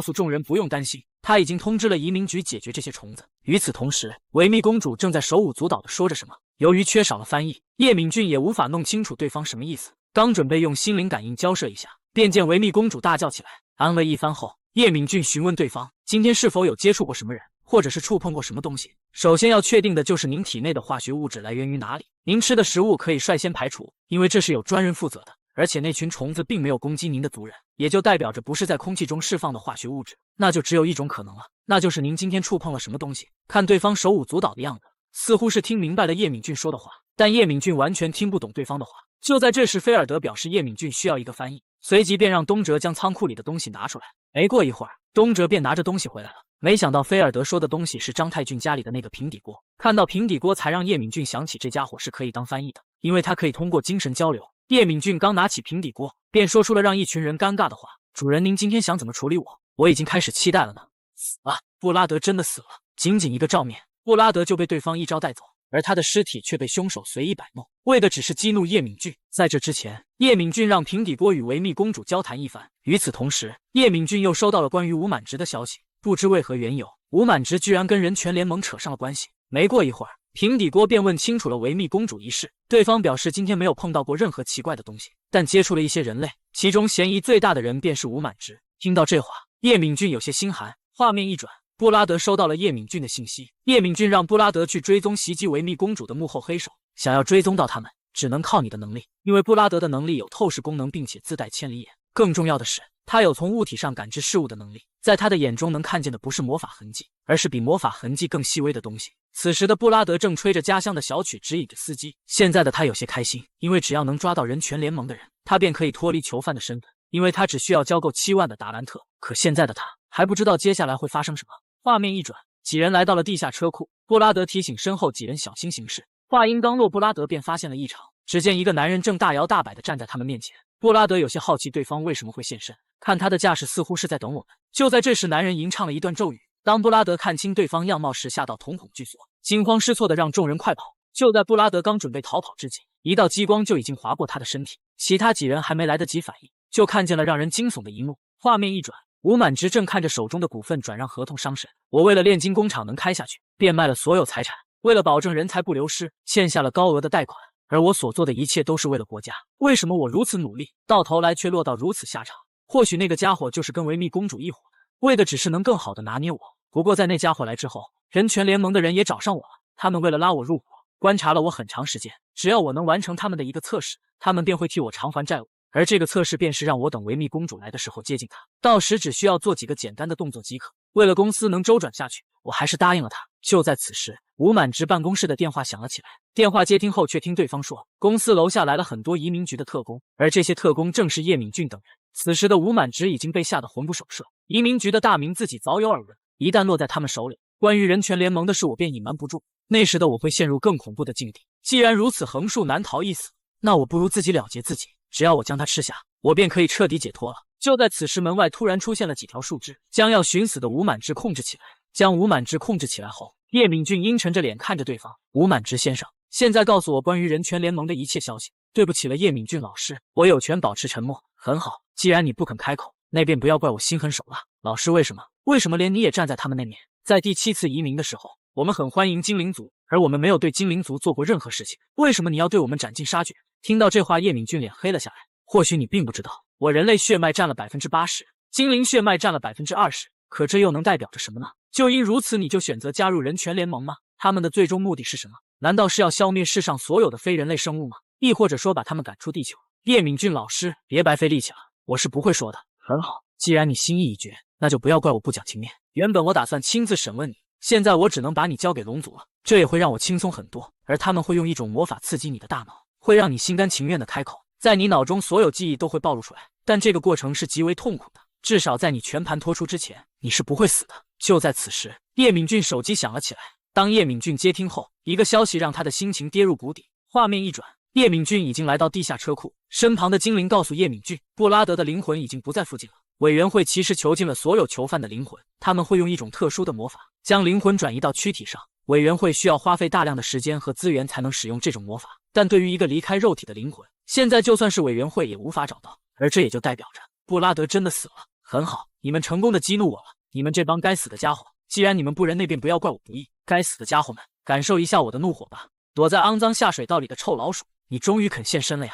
诉众人不用担心，他已经通知了移民局解决这些虫子。与此同时，维密公主正在手舞足蹈的说着什么。由于缺少了翻译，叶敏俊也无法弄清楚对方什么意思。刚准备用心灵感应交涉一下，便见维密公主大叫起来。安慰一番后，叶敏俊询问对方今天是否有接触过什么人，或者是触碰过什么东西。首先要确定的就是您体内的化学物质来源于哪里。您吃的食物可以率先排除，因为这是有专人负责的。而且那群虫子并没有攻击您的族人，也就代表着不是在空气中释放的化学物质。那就只有一种可能了，那就是您今天触碰了什么东西。看对方手舞足蹈的样子，似乎是听明白了叶敏俊说的话，但叶敏俊完全听不懂对方的话。就在这时，菲尔德表示叶敏俊需要一个翻译，随即便让东哲将仓库里的东西拿出来。没过一会儿，东哲便拿着东西回来了。没想到菲尔德说的东西是张太俊家里的那个平底锅。看到平底锅，才让叶敏俊想起这家伙是可以当翻译的，因为他可以通过精神交流。叶敏俊刚拿起平底锅，便说出了让一群人尴尬的话：“主人，您今天想怎么处理我？我已经开始期待了呢。”死了，布拉德真的死了。仅仅一个照面，布拉德就被对方一招带走，而他的尸体却被凶手随意摆弄，为的只是激怒叶敏俊。在这之前，叶敏俊让平底锅与维密公主交谈一番。与此同时，叶敏俊又收到了关于吴满直的消息，不知为何缘由，吴满直居然跟人权联盟扯上了关系。没过一会儿，平底锅便问清楚了维密公主一事。对方表示今天没有碰到过任何奇怪的东西，但接触了一些人类，其中嫌疑最大的人便是吴满直。听到这话，叶敏俊有些心寒。画面一转，布拉德收到了叶敏俊的信息。叶敏俊让布拉德去追踪袭击维密公主的幕后黑手，想要追踪到他们，只能靠你的能力，因为布拉德的能力有透视功能，并且自带千里眼。更重要的是，他有从物体上感知事物的能力，在他的眼中能看见的不是魔法痕迹，而是比魔法痕迹更细微的东西。此时的布拉德正吹着家乡的小曲，指引着司机。现在的他有些开心，因为只要能抓到人权联盟的人，他便可以脱离囚犯的身份，因为他只需要交够7万的达兰特。可现在的他还不知道接下来会发生什么。画面一转，几人来到了地下车库，布拉德提醒身后几人小心行事。话音刚落，布拉德便发现了异常，只见一个男人正大摇大摆地站在他们面前。布拉德有些好奇对方为什么会现身，看他的架势似乎是在等我们。就在这时，男人吟唱了一段咒语。当布拉德看清对方样貌时，吓到瞳孔俱缩，惊慌失措地让众人快跑。就在布拉德刚准备逃跑之际，一道激光就已经划过他的身体，其他几人还没来得及反应，就看见了让人惊悚的一幕。画面一转，吴满直正看着手中的股份转让合同伤神。我为了炼金工厂能开下去，变卖了所有财产，为了保证人才不流失，欠下了高额的贷款，而我所做的一切都是为了国家。为什么我如此努力，到头来却落到如此下场？或许那个家伙就是跟维密公主一伙的，为的只是能更好的拿捏我。不过在那家伙来之后，人权联盟的人也找上我了，他们为了拉我入伙，观察了我很长时间，只要我能完成他们的一个测试，他们便会替我偿还债务。而这个测试便是让我等维密公主来的时候接近她，到时只需要做几个简单的动作即可。为了公司能周转下去，我还是答应了他。就在此时，吴满直办公室的电话响了起来。电话接听后，却听对方说，公司楼下来了很多移民局的特工，而这些特工正是叶敏俊等人。此时的吴满直已经被吓得魂不守舍，移民局的大名自己早有耳闻，一旦落在他们手里，关于人权联盟的事我便隐瞒不住，那时的我会陷入更恐怖的境地。既然如此，横竖难逃一死，那我不如自己了结自己，只要我将他吃下，我便可以彻底解脱了。就在此时，门外突然出现了几条树枝，将要寻死的吴满直控制起来。将吴满直控制起来后，叶敏俊阴沉着脸看着对方。吴满直先生，现在告诉我关于人权联盟的一切消息。对不起了，叶敏俊老师，我有权保持沉默。很好，既然你不肯开口，那便不要怪我心狠手辣。老师，为什么连你也站在他们那面？在第7次移民的时候，我们很欢迎精灵族，而我们没有对精灵族做过任何事情，为什么你要对我们斩尽杀绝？听到这话，叶敏俊脸黑了下来。或许你并不知道，我人类血脉占了 80%， 精灵血脉占了 20%， 可这又能代表着什么呢？就因如此，你就选择加入人权联盟吗？他们的最终目的是什么？难道是要消灭世上所有的非人类生物吗？亦或者说把他们赶出地球？叶敏俊老师，别白费力气了，我是不会说的。很好，既然你心意已决，那就不要怪我不讲情面。原本我打算亲自审问你，现在我只能把你交给龙族了，这也会让我轻松很多。而他们会用一种魔法刺激你的大脑，会让你心甘情愿地开口，在你脑中所有记忆都会暴露出来，但这个过程是极为痛苦的，至少在你全盘托出之前，你是不会死的。就在此时，叶敏俊手机响了起来。当叶敏俊接听后，一个消息让他的心情跌入谷底。画面一转，叶敏俊已经来到地下车库，身旁的精灵告诉叶敏俊，布拉德的灵魂已经不在附近了。委员会其实囚禁了所有囚犯的灵魂，他们会用一种特殊的魔法将灵魂转移到躯体上。委员会需要花费大量的时间和资源才能使用这种魔法，但对于一个离开肉体的灵魂，现在就算是委员会也无法找到，而这也就代表着布拉德真的死了。很好，你们成功的激怒我了，你们这帮该死的家伙！既然你们不仁，那便不要怪我不义。该死的家伙们，感受一下我的怒火吧！躲在肮脏下水道里的臭老鼠，你终于肯现身了呀！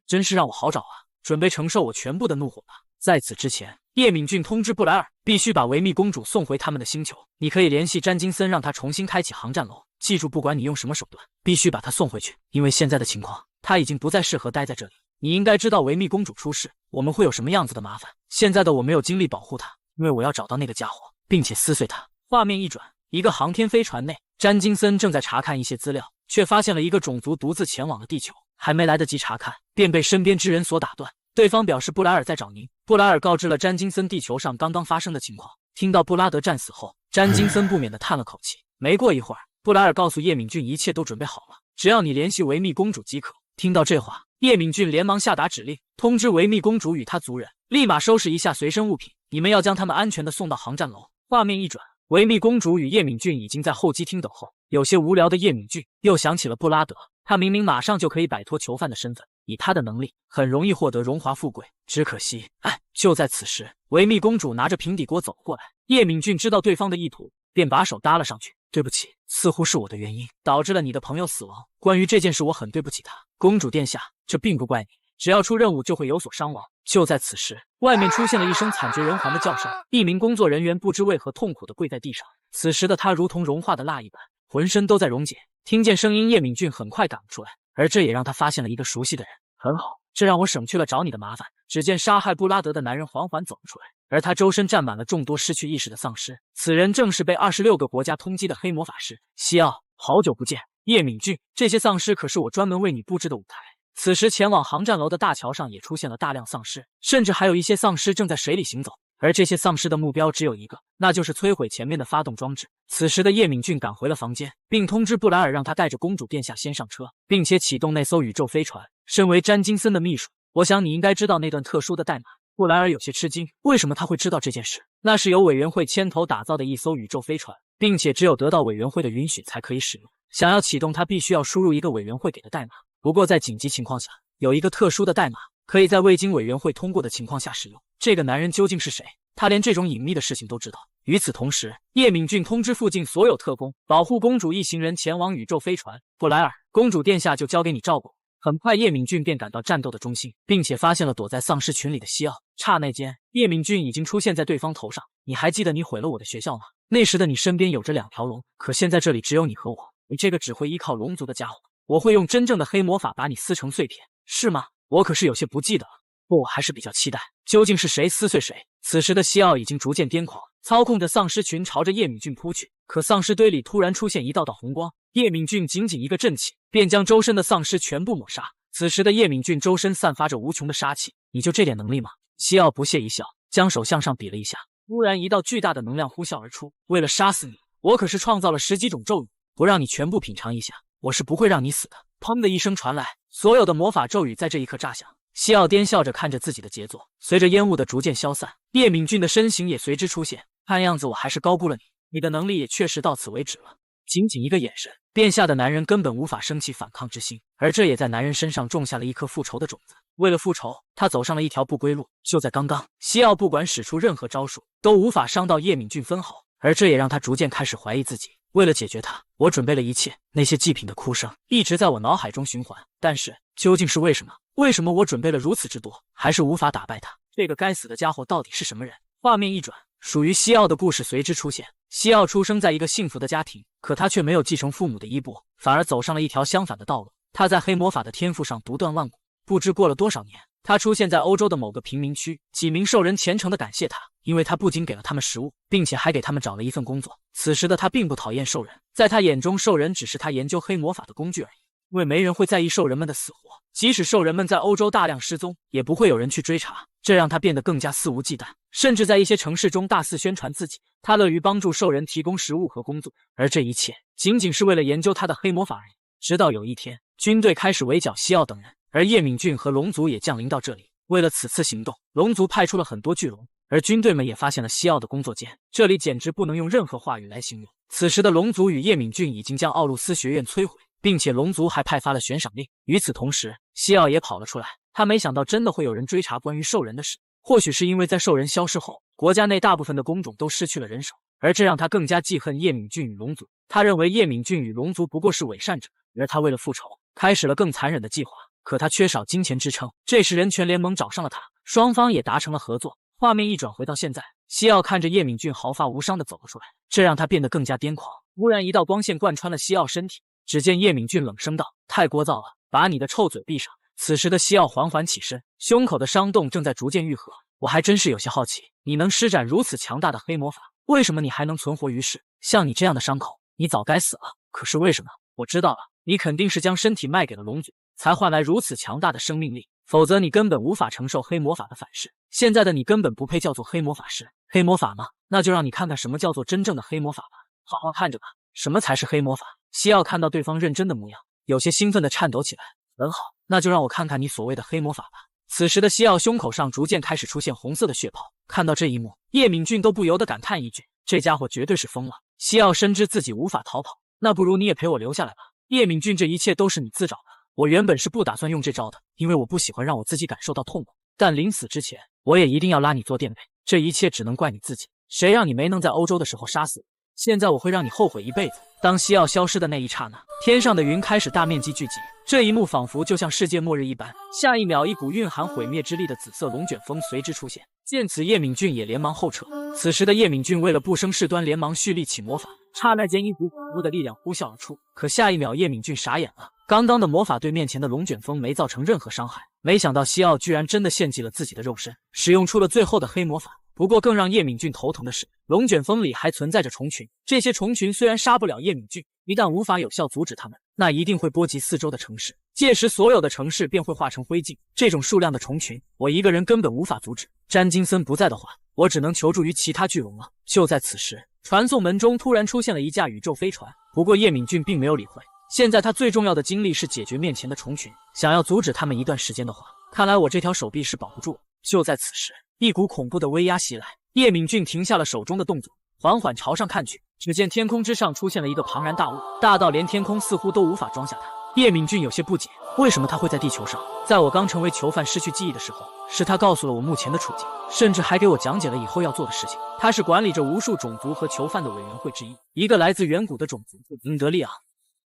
真是让我好找啊！准备承受我全部的怒火吧。在此之前，叶敏俊通知布莱尔，必须把维密公主送回他们的星球。你可以联系詹金森，让他重新开启航站楼。记住，不管你用什么手段，必须把他送回去，因为现在的情况，他已经不再适合待在这里。你应该知道维密公主出事，我们会有什么样子的麻烦。现在的我没有精力保护她，因为我要找到那个家伙，并且撕碎他。画面一转，一个航天飞船内，詹金森正在查看一些资料，却发现了一个种族独自前往了地球，还没来得及查看，便被身边之人所打断。对方表示布莱尔在找您。布莱尔告知了詹金森地球上刚刚发生的情况。听到布拉德战死后，詹金森不免地叹了口气。没过一会儿，布莱尔告诉叶敏俊一切都准备好了，只要你联系维密公主即可。听到这话，叶敏俊连忙下达指令，通知维密公主与她族人立马收拾一下随身物品，你们要将他们安全地送到航站楼。画面一转，维密公主与叶敏俊已经在候机厅等候。有些无聊的叶敏俊又想起了布拉德，他明明马上就可以摆脱囚犯的身份，以他的能力很容易获得荣华富贵，只可惜，就在此时，维密公主拿着平底锅走过来。叶敏俊知道对方的意图，便把手搭了上去。对不起，似乎是我的原因导致了你的朋友死亡。关于这件事，我很对不起他。公主殿下，这并不怪你，只要出任务就会有所伤亡。就在此时，外面出现了一声惨绝人寰的叫声，一名工作人员不知为何痛苦地跪在地上。此时的他如同融化的蜡一般，浑身都在溶解。听见声音，叶敏俊很快赶了出来，而这也让他发现了一个熟悉的人。很好，这让我省去了找你的麻烦。只见杀害布拉德的男人缓缓走了出来，而他周身站满了众多失去意识的丧尸。此人正是被26个国家通缉的黑魔法师西奥。好久不见，叶敏俊，这些丧尸可是我专门为你布置的舞台。此时前往航站楼的大桥上也出现了大量丧尸，甚至还有一些丧尸正在水里行走。而这些丧尸的目标只有一个，那就是摧毁前面的发动装置。此时的叶敏俊赶回了房间，并通知布莱尔让他带着公主殿下先上车，并且启动那艘宇宙飞船。身为詹金森的秘书，我想你应该知道那段特殊的代码。布莱尔有些吃惊，为什么他会知道这件事？那是由委员会牵头打造的一艘宇宙飞船，并且只有得到委员会的允许才可以使用。想要启动它，必须要输入一个委员会给的代码。不过在紧急情况下，有一个特殊的代码可以在未经委员会通过的情况下使用。这个男人究竟是谁？他连这种隐秘的事情都知道。与此同时，叶敏俊通知附近所有特工，保护公主一行人前往宇宙飞船。布莱尔，公主殿下就交给你照顾。很快，叶敏俊便赶到战斗的中心，并且发现了躲在丧尸群里的西奥。刹那间，叶敏俊已经出现在对方头上。你还记得你毁了我的学校吗？那时的你身边有着2条龙，可现在这里只有你和我。你这个只会依靠龙族的家伙，我会用真正的黑魔法把你撕成碎片，是吗？我可是有些不记得了。不，我还是比较期待，究竟是谁撕碎谁？此时的西奥已经逐渐癫狂，操控着丧尸群朝着叶敏俊扑去。可丧尸堆里突然出现一道道红光，叶敏俊仅仅一个震起，便将周身的丧尸全部抹杀。此时的叶敏俊周身散发着无穷的杀气。你就这点能力吗？西奥不屑一笑，将手向上比了一下，突然一道巨大的能量呼啸而出。为了杀死你，我可是创造了10几种咒语，不让你全部品尝一下，我是不会让你死的。砰的一声传来，所有的魔法咒语在这一刻炸响。西奥癫笑着看着自己的杰作，随着烟雾的逐渐消散，叶敏俊的身形也随之出现。看样子我还是高估了你，你的能力也确实到此为止了。仅仅一个眼神，便吓得男人根本无法升起反抗之心，而这也在男人身上种下了一颗复仇的种子。为了复仇，他走上了一条不归路。就在刚刚，西奥不管使出任何招数，都无法伤到叶敏俊分毫，而这也让他逐渐开始怀疑自己。为了解决他，我准备了一切。那些祭品的哭声一直在我脑海中循环，但是究竟是为什么？为什么我准备了如此之多，还是无法打败他？这个该死的家伙到底是什么人？画面一转，属于西奥的故事随之出现。西奥出生在一个幸福的家庭，可他却没有继承父母的衣钵，反而走上了一条相反的道路。他在黑魔法的天赋上独断万古。不知过了多少年，他出现在欧洲的某个贫民区，几名兽人虔诚地感谢他，因为他不仅给了他们食物，并且还给他们找了一份工作。此时的他并不讨厌兽人，在他眼中，兽人只是他研究黑魔法的工具而已。因为没人会在意兽人们的死活，即使兽人们在欧洲大量失踪，也不会有人去追查，这让他变得更加肆无忌惮，甚至在一些城市中大肆宣传自己。他乐于帮助兽人提供食物和工作，而这一切仅仅是为了研究他的黑魔法而已。直到有一天，军队开始围剿西奥等人，而叶敏俊和龙族也降临到这里。为了此次行动，龙族派出了很多巨龙，而军队们也发现了西奥的工作间，这里简直不能用任何话语来形容。此时的龙族与叶敏俊已经将奥路斯学院摧毁，并且龙族还派发了悬赏令。与此同时，西奥也跑了出来，他没想到真的会有人追查关于兽人的事。或许是因为在兽人消失后，国家内大部分的工种都失去了人手，而这让他更加记恨叶敏俊与龙族。他认为叶敏俊与龙族不过是伪善者，而他为了复仇，开始了更残忍的计划。可他缺少金钱支撑，这时人权联盟找上了他，双方也达成了合作。画面一转回到现在，西奥看着叶敏俊毫发无伤地走了出来，这让他变得更加癫狂。忽然一道光线贯穿了西奥身体，只见叶敏俊冷声道：“太聒噪了，把你的臭嘴闭上。”此时的西奥缓缓起身，胸口的伤洞正在逐渐愈合。我还真是有些好奇，你能施展如此强大的黑魔法，为什么你还能存活于世？像你这样的伤口，你早该死了。可是为什么？我知道了，你肯定是将身体卖给了龙族，才换来如此强大的生命力，否则你根本无法承受黑魔法的反噬。现在的你根本不配叫做黑魔法师。黑魔法吗？那就让你看看什么叫做真正的黑魔法吧。好好看着吧，什么才是黑魔法？西奥看到对方认真的模样，有些兴奋地颤抖起来。很好，那就让我看看你所谓的黑魔法吧。此时的西奥胸口上逐渐开始出现红色的血泡，看到这一幕，叶敏俊都不由得感叹一句：这家伙绝对是疯了。西奥深知自己无法逃跑，那不如你也陪我留下来吧。叶敏俊，这一切都是你自找的。我原本是不打算用这招的，因为我不喜欢让我自己感受到痛苦。但临死之前，我也一定要拉你做垫背。这一切只能怪你自己，谁让你没能在欧洲的时候杀死我？现在我会让你后悔一辈子。当西奥消失的那一刹那，天上的云开始大面积聚集，这一幕仿佛就像世界末日一般。下一秒，一股蕴含毁灭之力的紫色龙卷风随之出现。见此，叶敏俊也连忙后撤。此时的叶敏俊为了不生事端，连忙蓄力起魔法，刹那间一股恐怖的力量呼啸而出。可下一秒，叶敏俊傻眼了，刚刚的魔法对面前的龙卷风没造成任何伤害，没想到西奥居然真的献祭了自己的肉身，使用出了最后的黑魔法。不过更让叶敏俊头疼的是，龙卷风里还存在着虫群。这些虫群虽然杀不了叶敏俊，一旦无法有效阻止他们，那一定会波及四周的城市，届时所有的城市便会化成灰烬。这种数量的虫群，我一个人根本无法阻止。詹金森不在的话，我只能求助于其他巨龙了。就在此时，传送门中突然出现了一架宇宙飞船，不过叶敏俊并没有理会。现在他最重要的精力是解决面前的虫群，想要阻止他们一段时间的话，看来我这条手臂是保不住了。就在此时，一股恐怖的威压袭来，叶敏俊停下了手中的动作，缓缓朝上看去，只见天空之上出现了一个庞然大物，大到连天空似乎都无法装下它。叶敏俊有些不解，为什么他会在地球上？在我刚成为囚犯失去记忆的时候，是他告诉了我目前的处境，甚至还给我讲解了以后要做的事情。他是管理着无数种族和囚犯的委员会之一，一个来自远古的种族英德利昂。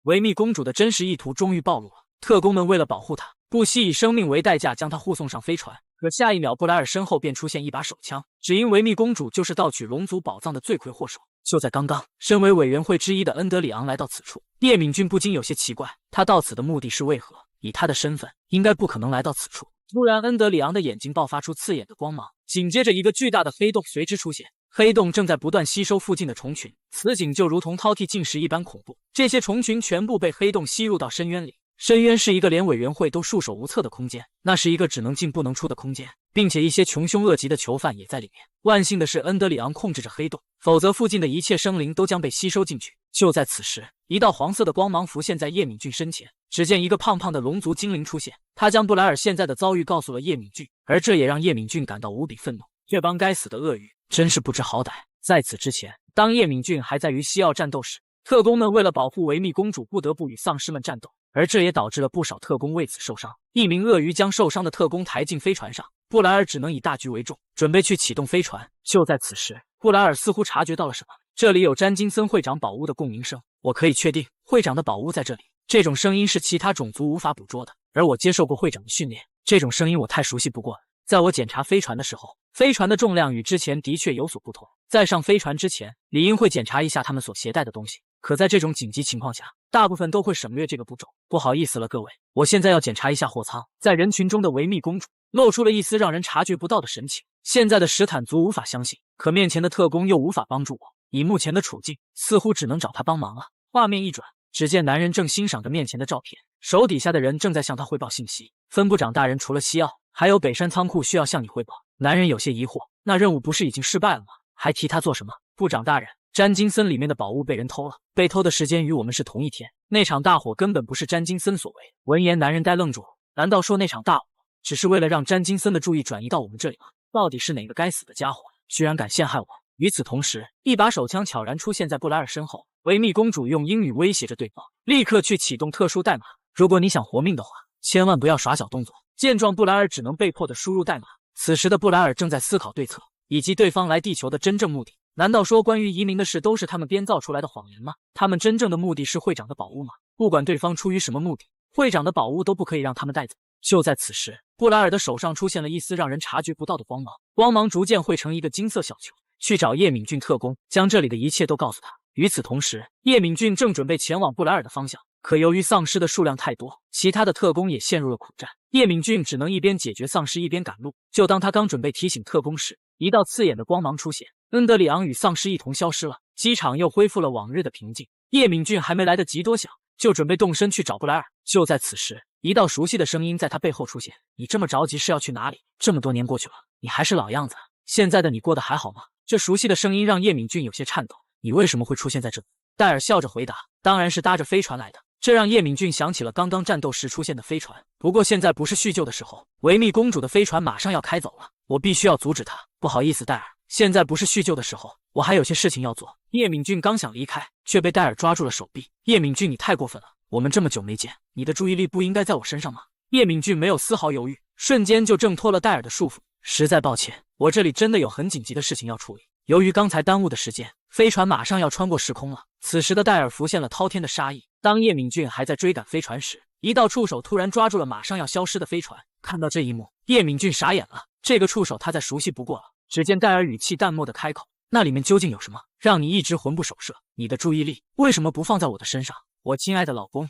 维密公主的真实意图终于暴露了，特工们为了保护她，不惜以生命为代价将她护送上飞船。可下一秒，布莱尔身后便出现一把手枪，只因维密公主就是盗取龙族宝藏的罪魁祸首。就在刚刚，身为委员会之一的恩德里昂来到此处，叶敏俊不禁有些奇怪，他到此的目的是为何？以他的身份，应该不可能来到此处。突然，恩德里昂的眼睛爆发出刺眼的光芒，紧接着一个巨大的黑洞随之出现。黑洞正在不断吸收附近的虫群，此景就如同饕餮进食一般恐怖。这些虫群全部被黑洞吸入到深渊里。深渊是一个连委员会都束手无策的空间，那是一个只能进不能出的空间，并且一些穷凶恶极的囚犯也在里面。万幸的是，恩德里昂控制着黑洞，否则附近的一切生灵都将被吸收进去。就在此时，一道黄色的光芒浮现在叶敏俊身前，只见一个胖胖的龙族精灵出现，他将布莱尔现在的遭遇告诉了叶敏俊，而这也让叶敏俊感到无比愤怒。这帮该死的鳄鱼真是不知好歹。在此之前，当叶敏俊还在与西奥战斗时，特工们为了保护维密公主，不得不与丧尸们战斗。而这也导致了不少特工为此受伤。一名鳄鱼将受伤的特工抬进飞船上，布莱尔只能以大局为重，准备去启动飞船。就在此时，布莱尔似乎察觉到了什么，这里有詹金森会长宝物的共鸣声，我可以确定会长的宝物在这里。这种声音是其他种族无法捕捉的，而我接受过会长的训练，这种声音我太熟悉不过了。在我检查飞船的时候，飞船的重量与之前的确有所不同。在上飞船之前，理应会检查一下他们所携带的东西。可在这种紧急情况下，大部分都会省略这个步骤。不好意思了，各位，我现在要检查一下货舱。在人群中的维密公主露出了一丝让人察觉不到的神情。现在的史坦族无法相信，可面前的特工又无法帮助我。以目前的处境，似乎只能找他帮忙了。画面一转，只见男人正欣赏着面前的照片，手底下的人正在向他汇报信息。分部长大人，除了西奥，还有北山仓库需要向你汇报。男人有些疑惑，那任务不是已经失败了吗？还提他做什么？部长大人，詹金森里面的宝物被人偷了，被偷的时间与我们是同一天。那场大火根本不是詹金森所为。闻言，男人呆愣住了。难道说那场大火只是为了让詹金森的注意转移到我们这里吗？到底是哪个该死的家伙，居然敢陷害我？与此同时，一把手枪悄然出现在布莱尔身后。维密公主用英语威胁着对方，立刻去启动特殊代码。如果你想活命的话，千万不要耍小动作。见状，布莱尔只能被迫的输入代码。此时的布莱尔正在思考对策，以及对方来地球的真正目的。难道说关于移民的事都是他们编造出来的谎言吗？他们真正的目的是会长的宝物吗？不管对方出于什么目的，会长的宝物都不可以让他们带走。就在此时，布莱尔的手上出现了一丝让人察觉不到的光芒，光芒逐渐汇成一个金色小球，去找叶敏俊特工，将这里的一切都告诉他。与此同时，叶敏俊正准备前往布莱尔的方向，可由于丧尸的数量太多，其他的特工也陷入了苦战。叶敏俊只能一边解决丧尸一边赶路。就当他刚准备提醒特工时，一道刺眼的光芒出现，恩德里昂与丧尸一同消失了，机场又恢复了往日的平静。叶敏俊还没来得及多想，就准备动身去找布莱尔。就在此时，一道熟悉的声音在他背后出现：“你这么着急是要去哪里？这么多年过去了，你还是老样子。现在的你过得还好吗？”这熟悉的声音让叶敏俊有些颤抖。“你为什么会出现在这里？”戴尔笑着回答：“当然是搭着飞船来的。”这让叶敏俊想起了刚刚战斗时出现的飞船。不过现在不是叙旧的时候，维密公主的飞船马上要开走了，我必须要阻止她。不好意思，戴尔，现在不是叙旧的时候，我还有些事情要做。叶敏俊刚想离开，却被戴尔抓住了手臂。叶敏俊，你太过分了，我们这么久没见，你的注意力不应该在我身上吗？叶敏俊没有丝毫犹豫，瞬间就挣脱了戴尔的束缚。实在抱歉，我这里真的有很紧急的事情要处理。由于刚才耽误的时间，飞船马上要穿过时空了。此时的戴尔浮现了滔天的杀意。当叶敏俊还在追赶飞船时，一道触手突然抓住了马上要消失的飞船。看到这一幕，叶敏俊傻眼了。这个触手他再熟悉不过了。只见戴尔语气淡漠的开口：“那里面究竟有什么，让你一直魂不守舍？你的注意力为什么不放在我的身上，我亲爱的老公？”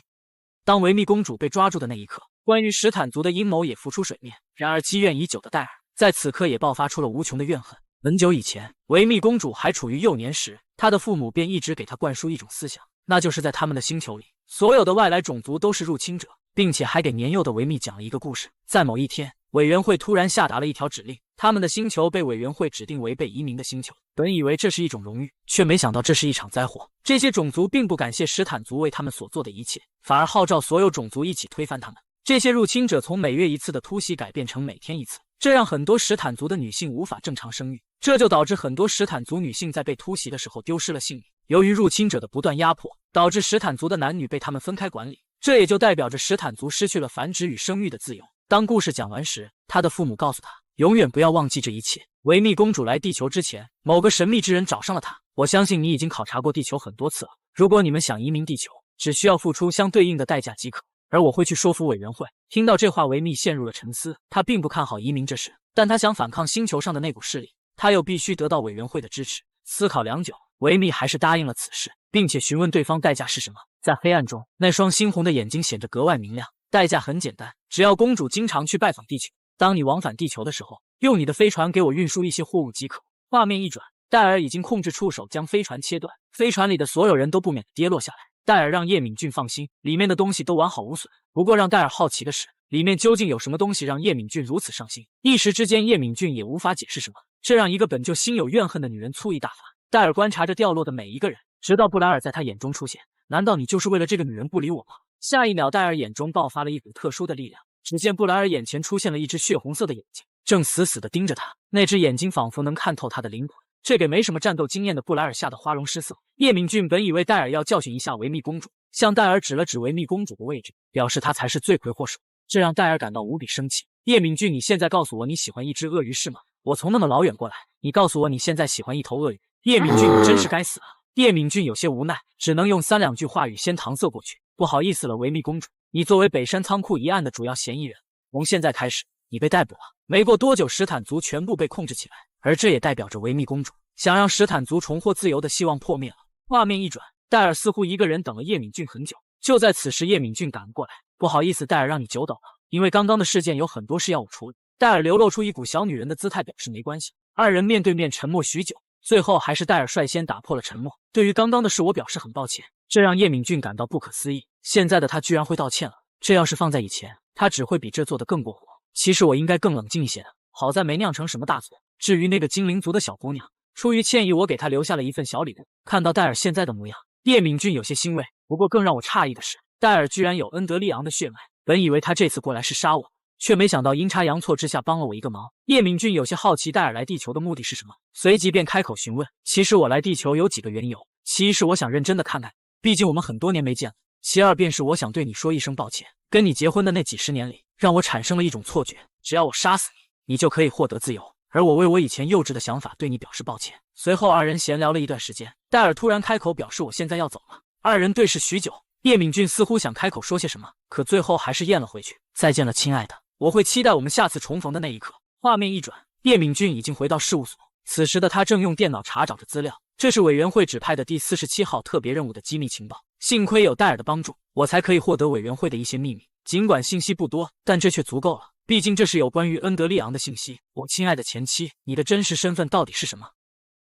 当维密公主被抓住的那一刻，关于史坦族的阴谋也浮出水面。然而积怨已久的戴尔在此刻也爆发出了无穷的怨恨。很久以前，维密公主还处于幼年时，她的父母便一直给她灌输一种思想，那就是在他们的星球里，所有的外来种族都是入侵者，并且还给年幼的维密讲了一个故事。在某一天，委员会突然下达了一条指令，他们的星球被委员会指定为被移民的星球。本以为这是一种荣誉，却没想到这是一场灾祸。这些种族并不感谢史坦族为他们所做的一切，反而号召所有种族一起推翻他们。这些入侵者从每月一次的突袭改变成每天一次，这让很多史坦族的女性无法正常生育，这就导致很多史坦族女性在被突袭的时候丢失了性命。由于入侵者的不断压迫，导致史坦族的男女被他们分开管理，这也就代表着史坦族失去了繁殖与生育的自由。当故事讲完时，他的父母告诉他，永远不要忘记这一切。维密公主来地球之前，某个神秘之人找上了她。我相信你已经考察过地球很多次了，如果你们想移民地球，只需要付出相对应的代价即可。而我会去说服委员会。听到这话，维密陷入了沉思。他并不看好移民这事，但他想反抗星球上的那股势力，他又必须得到委员会的支持。思考良久，维密还是答应了此事，并且询问对方代价是什么。在黑暗中，那双猩红的眼睛显得格外明亮。代价很简单，只要公主经常去拜访地球，当你往返地球的时候，用你的飞船给我运输一些货物即可。画面一转，戴尔已经控制触手将飞船切断，飞船里的所有人都不免跌落下来。戴尔让叶敏俊放心，里面的东西都完好无损。不过让戴尔好奇的是，里面究竟有什么东西让叶敏俊如此上心？一时之间，叶敏俊也无法解释什么，这让一个本就心有怨恨的女人醋意大发。戴尔观察着掉落的每一个人，直到布莱尔在他眼中出现。难道你就是为了这个女人不理我吗？下一秒，戴尔眼中爆发了一股特殊的力量，只见布莱尔眼前出现了一只血红色的眼睛，正死死地盯着他。那只眼睛仿佛能看透他的灵魂，这给没什么战斗经验的布莱尔吓得花容失色。叶敏俊本以为戴尔要教训一下维密公主，向戴尔指了指维密公主的位置，表示他才是罪魁祸首，这让戴尔感到无比生气。叶敏俊，你现在告诉我你喜欢一只鳄鱼是吗？我从那么老远过来，你告诉我你现在喜欢一头鳄鱼？叶敏俊，你真是该死啊！叶敏俊有些无奈，只能用3、2句话语先搪塞过去。不好意思了，维密公主，你作为北山仓库一案的主要嫌疑人，从现在开始，你被逮捕了。没过多久，史坦族全部被控制起来，而这也代表着维密公主想让史坦族重获自由的希望破灭了。画面一转，戴尔似乎一个人等了叶敏俊很久。就在此时，叶敏俊赶了过来。不好意思，戴尔，让你久等了，因为刚刚的事件有很多事要我处理。戴尔流露出一股小女人的姿态，表示没关系。二人面对面沉默许久，最后还是戴尔率先打破了沉默。对于刚刚的事，我表示很抱歉。这让叶敏俊感到不可思议，现在的他居然会道歉了。这要是放在以前，他只会比这做得更过火。其实我应该更冷静一些的，好在没酿成什么大错。至于那个精灵族的小姑娘，出于歉意，我给她留下了一份小礼物。看到戴尔现在的模样，叶敏俊有些欣慰。不过更让我诧异的是，戴尔居然有恩德利昂的血脉。本以为他这次过来是杀我，却没想到阴差阳错之下帮了我一个忙。叶敏俊有些好奇戴尔来地球的目的是什么，随即便开口询问。其实我来地球有几个缘由，其一是我想认真的看看，毕竟我们很多年没见了。其二便是我想对你说一声抱歉，跟你结婚的那几十年里，让我产生了一种错觉，只要我杀死你，你就可以获得自由。而我为我以前幼稚的想法对你表示抱歉。随后二人闲聊了一段时间，戴尔突然开口表示我现在要走了。二人对视许久，叶敏俊似乎想开口说些什么，可最后还是咽了回去。再见了，亲爱的，我会期待我们下次重逢的那一刻。画面一转，叶敏俊已经回到事务所，此时的他正用电脑查找着资料，这是委员会指派的第47号特别任务的机密情报。幸亏有戴尔的帮助，我才可以获得委员会的一些秘密。尽管信息不多，但这却足够了。毕竟这是有关于恩德利昂的信息。我亲爱的前妻，你的真实身份到底是什么？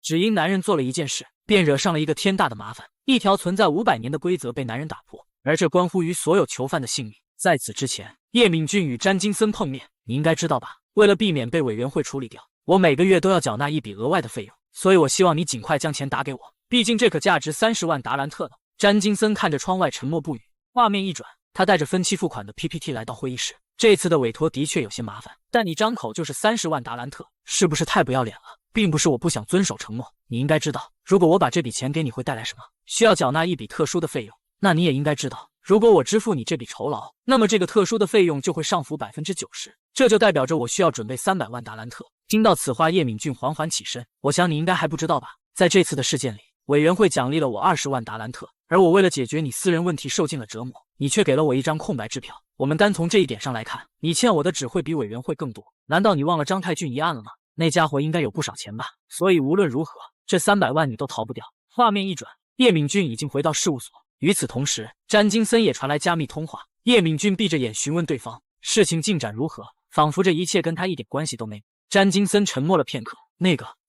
只因男人做了一件事，便惹上了一个天大的麻烦。一条存在500年的规则被男人打破，而这关乎于所有囚犯的性命。在此之前，叶敏俊与詹金森碰面，你应该知道吧？为了避免被委员会处理掉，我每个月都要缴纳一笔额外的费用，所以我希望你尽快将钱打给我，毕竟这可价值30万达兰特呢。詹金森看着窗外沉默不语。画面一转，他带着分期付款的 PPT 来到会议室。这次的委托的确有些麻烦，但你张口就是30万达兰特，是不是太不要脸了？并不是我不想遵守承诺，你应该知道，如果我把这笔钱给你会带来什么，需要缴纳一笔特殊的费用。那你也应该知道，如果我支付你这笔酬劳，那么这个特殊的费用就会上浮90%，这就代表着我需要准备300万达兰特。听到此话，叶敏俊缓缓起身。我想你应该还不知道吧，在这次的事件里，委员会奖励了我20万达兰特，而我为了解决你私人问题受尽了折磨，你却给了我一张空白支票。我们单从这一点上来看，你欠我的只会比委员会更多。难道你忘了张太俊一案了吗？那家伙应该有不少钱吧，所以无论如何，这300万你都逃不掉。画面一转，叶敏俊已经回到事务所。与此同时，詹金森也传来加密通话。叶敏俊闭着眼询问对方事情进展如何，仿佛这一切跟他一点关系都没有。詹金森沉默了片刻，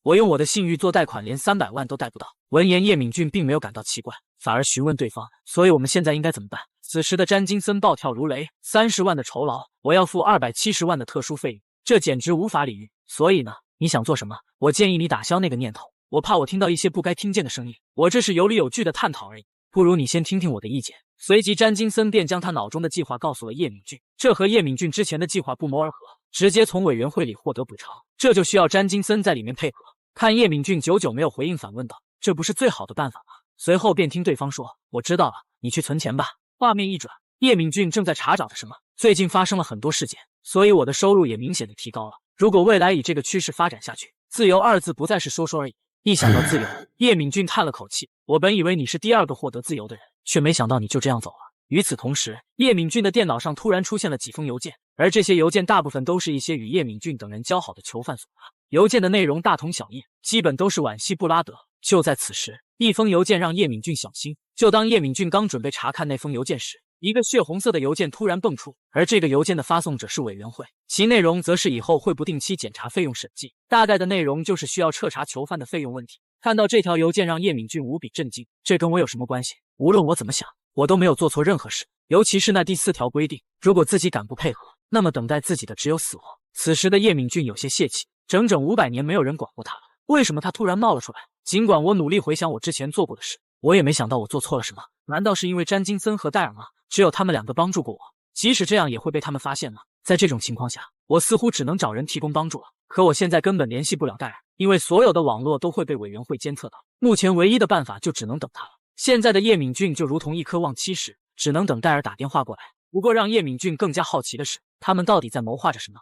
我用我的信誉做贷款，连300万都贷不到。闻言，叶敏俊并没有感到奇怪，反而询问对方，所以我们现在应该怎么办？此时的詹金森暴跳如雷，30万的酬劳，我要付270万的特殊费用，这简直无法理喻。所以呢，你想做什么？我建议你打消那个念头，我怕我听到一些不该听见的声音，我这是有理有据的探讨而已。不如你先听听我的意见。随即詹金森便将他脑中的计划告诉了叶敏俊，这和叶敏俊之前的计划不谋而合，直接从委员会里获得补偿，这就需要詹金森在里面配合。看叶敏俊久久没有回应，反问道，这不是最好的办法吗？随后便听对方说，我知道了，你去存钱吧。画面一转，叶敏俊正在查找着什么。最近发生了很多事件，所以我的收入也明显的提高了。如果未来以这个趋势发展下去，自由2字不再是说说而已。一想到自由，叶敏俊叹了口气，我本以为你是第2个获得自由的人，却没想到你就这样走了。与此同时，叶敏俊的电脑上突然出现了几封邮件，而这些邮件大部分都是一些与叶敏俊等人交好的囚犯所发。邮件的内容大同小异，基本都是惋惜布拉德。就在此时，一封邮件让叶敏俊小心。就当叶敏俊刚准备查看那封邮件时，一个血红色的邮件突然蹦出，而这个邮件的发送者是委员会，其内容则是以后会不定期检查费用审计，大概的内容就是需要彻查囚犯的费用问题。看到这条邮件让叶敏俊无比震惊，这跟我有什么关系？无论我怎么想，我都没有做错任何事，尤其是那第4条规定，如果自己敢不配合，那么等待自己的只有死亡。此时的叶敏俊有些泄气，整整500年没有人管过他了，为什么他突然冒了出来？尽管我努力回想我之前做过的事，我也没想到我做错了什么。难道是因为詹金森和戴尔吗？只有他们2个帮助过我，即使这样也会被他们发现吗？在这种情况下，我似乎只能找人提供帮助了。可我现在根本联系不了戴尔，因为所有的网络都会被委员会监测到。目前唯一的办法就只能等他了。现在的叶敏俊就如同一颗忘妻石，只能等戴尔打电话过来。不过让叶敏俊更加好奇的是，他们到底在谋划着什么？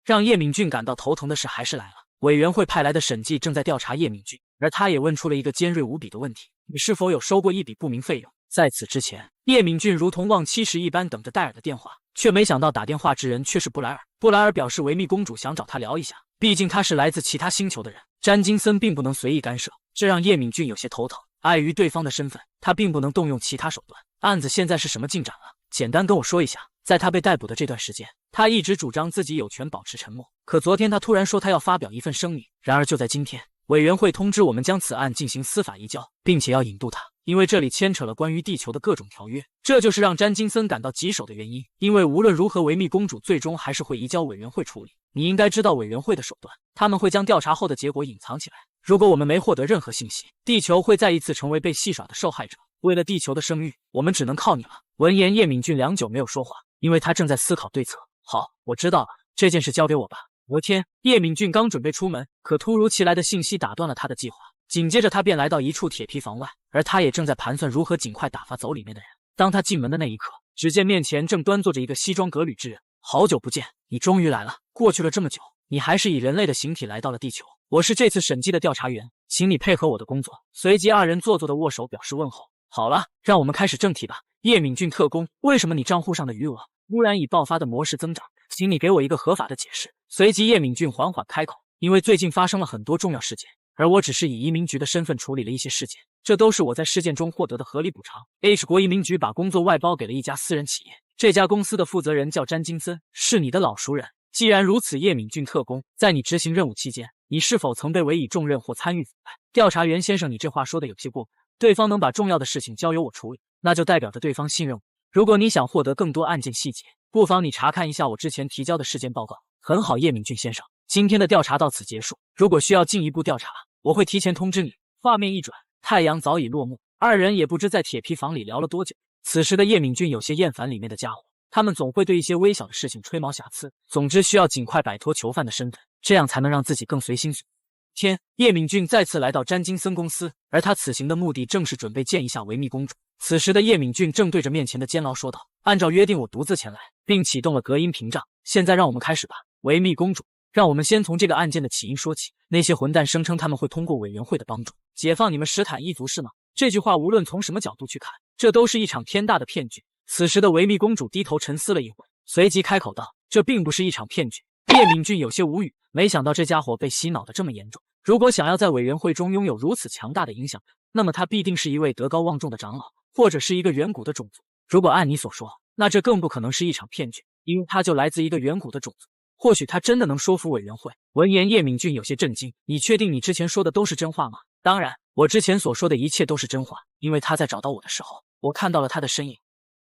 让叶敏俊感到头疼的事还是来了。委员会派来的审计正在调查叶敏俊，而他也问出了一个尖锐无比的问题：你是否有收过一笔不明费用？在此之前，叶敏俊如同忘妻石一般等着戴尔的电话，却没想到打电话之人却是布莱尔。布莱尔表示维密公主想找他聊一下，毕竟他是来自其他星球的人，詹金森并不能随意干涉，这让叶敏俊有些头疼。碍于对方的身份，他并不能动用其他手段。案子现在是什么进展了？简单跟我说一下。在他被逮捕的这段时间，他一直主张自己有权保持沉默，可昨天他突然说他要发表一份声明。然而就在今天，委员会通知我们将此案进行司法移交，并且要引渡他，因为这里牵扯了关于地球的各种条约。这就是让詹金森感到棘手的原因，因为无论如何维密公主最终还是会移交委员会处理。你应该知道委员会的手段，他们会将调查后的结果隐藏起来。如果我们没获得任何信息，地球会再一次成为被戏耍的受害者。为了地球的声誉，我们只能靠你了。闻言，叶敏俊良久没有说话，因为他正在思考对策。好，我知道了，这件事交给我吧。隔天，叶敏俊刚准备出门，可突如其来的信息打断了他的计划。紧接着，他便来到一处铁皮房外，而他也正在盘算如何尽快打发走里面的人。当他进门的那一刻，只见面前正端坐着一个西装革履之人。好久不见，你终于来了。过去了这么久，你还是以人类的形体来到了地球。我是这次审计的调查员，请你配合我的工作。随即，2人做作的握手表示问候。好了，让我们开始正题吧。叶敏俊特工，为什么你账户上的余额突然以爆发的模式增长？请你给我一个合法的解释。随即叶敏俊缓缓开口，因为最近发生了很多重要事件，而我只是以移民局的身份处理了一些事件，这都是我在事件中获得的合理补偿。H 国移民局把工作外包给了一家私人企业，这家公司的负责人叫詹金森，是你的老熟人。既然如此，叶敏俊特工，在你执行任务期间，你是否曾被委以重任或参与腐败？调查员先生，你这话说的有些过分。对方能把重要的事情交由我处理，那就代表着对方信任我。如果你想获得更多案件细节，不妨你查看一下我之前提交的事件报告。很好，叶敏俊先生，今天的调查到此结束。如果需要进一步调查，我会提前通知你。画面一转，太阳早已落幕，二人也不知在铁皮房里聊了多久。此时的叶敏俊有些厌烦里面的家伙，他们总会对一些微小的事情吹毛瑕疵。总之，需要尽快摆脱囚犯的身份，这样才能让自己更随心所欲。天，叶敏俊再次来到詹金森公司，而他此行的目的正是准备见一下维密公主。此时的叶敏俊正对着面前的监牢说道：“按照约定，我独自前来，并启动了隔音屏障。现在让我们开始吧。维密公主，让我们先从这个案件的起因说起。那些混蛋声称他们会通过委员会的帮助解放你们史坦一族，是吗？这句话无论从什么角度去看，这都是一场天大的骗局。”此时的维密公主低头沉思了一会，随即开口道：“这并不是一场骗局。”叶敏俊有些无语，没想到这家伙被洗脑的这么严重。如果想要在委员会中拥有如此强大的影响力，那么他必定是一位德高望重的长老，或者是一个远古的种族。如果按你所说，那这更不可能是一场骗局，因为他就来自一个远古的种族。或许他真的能说服委员会。闻言，叶敏俊有些震惊：“你确定你之前说的都是真话吗？”“当然，我之前所说的一切都是真话，因为他在找到我的时候，我看到了他的身影。”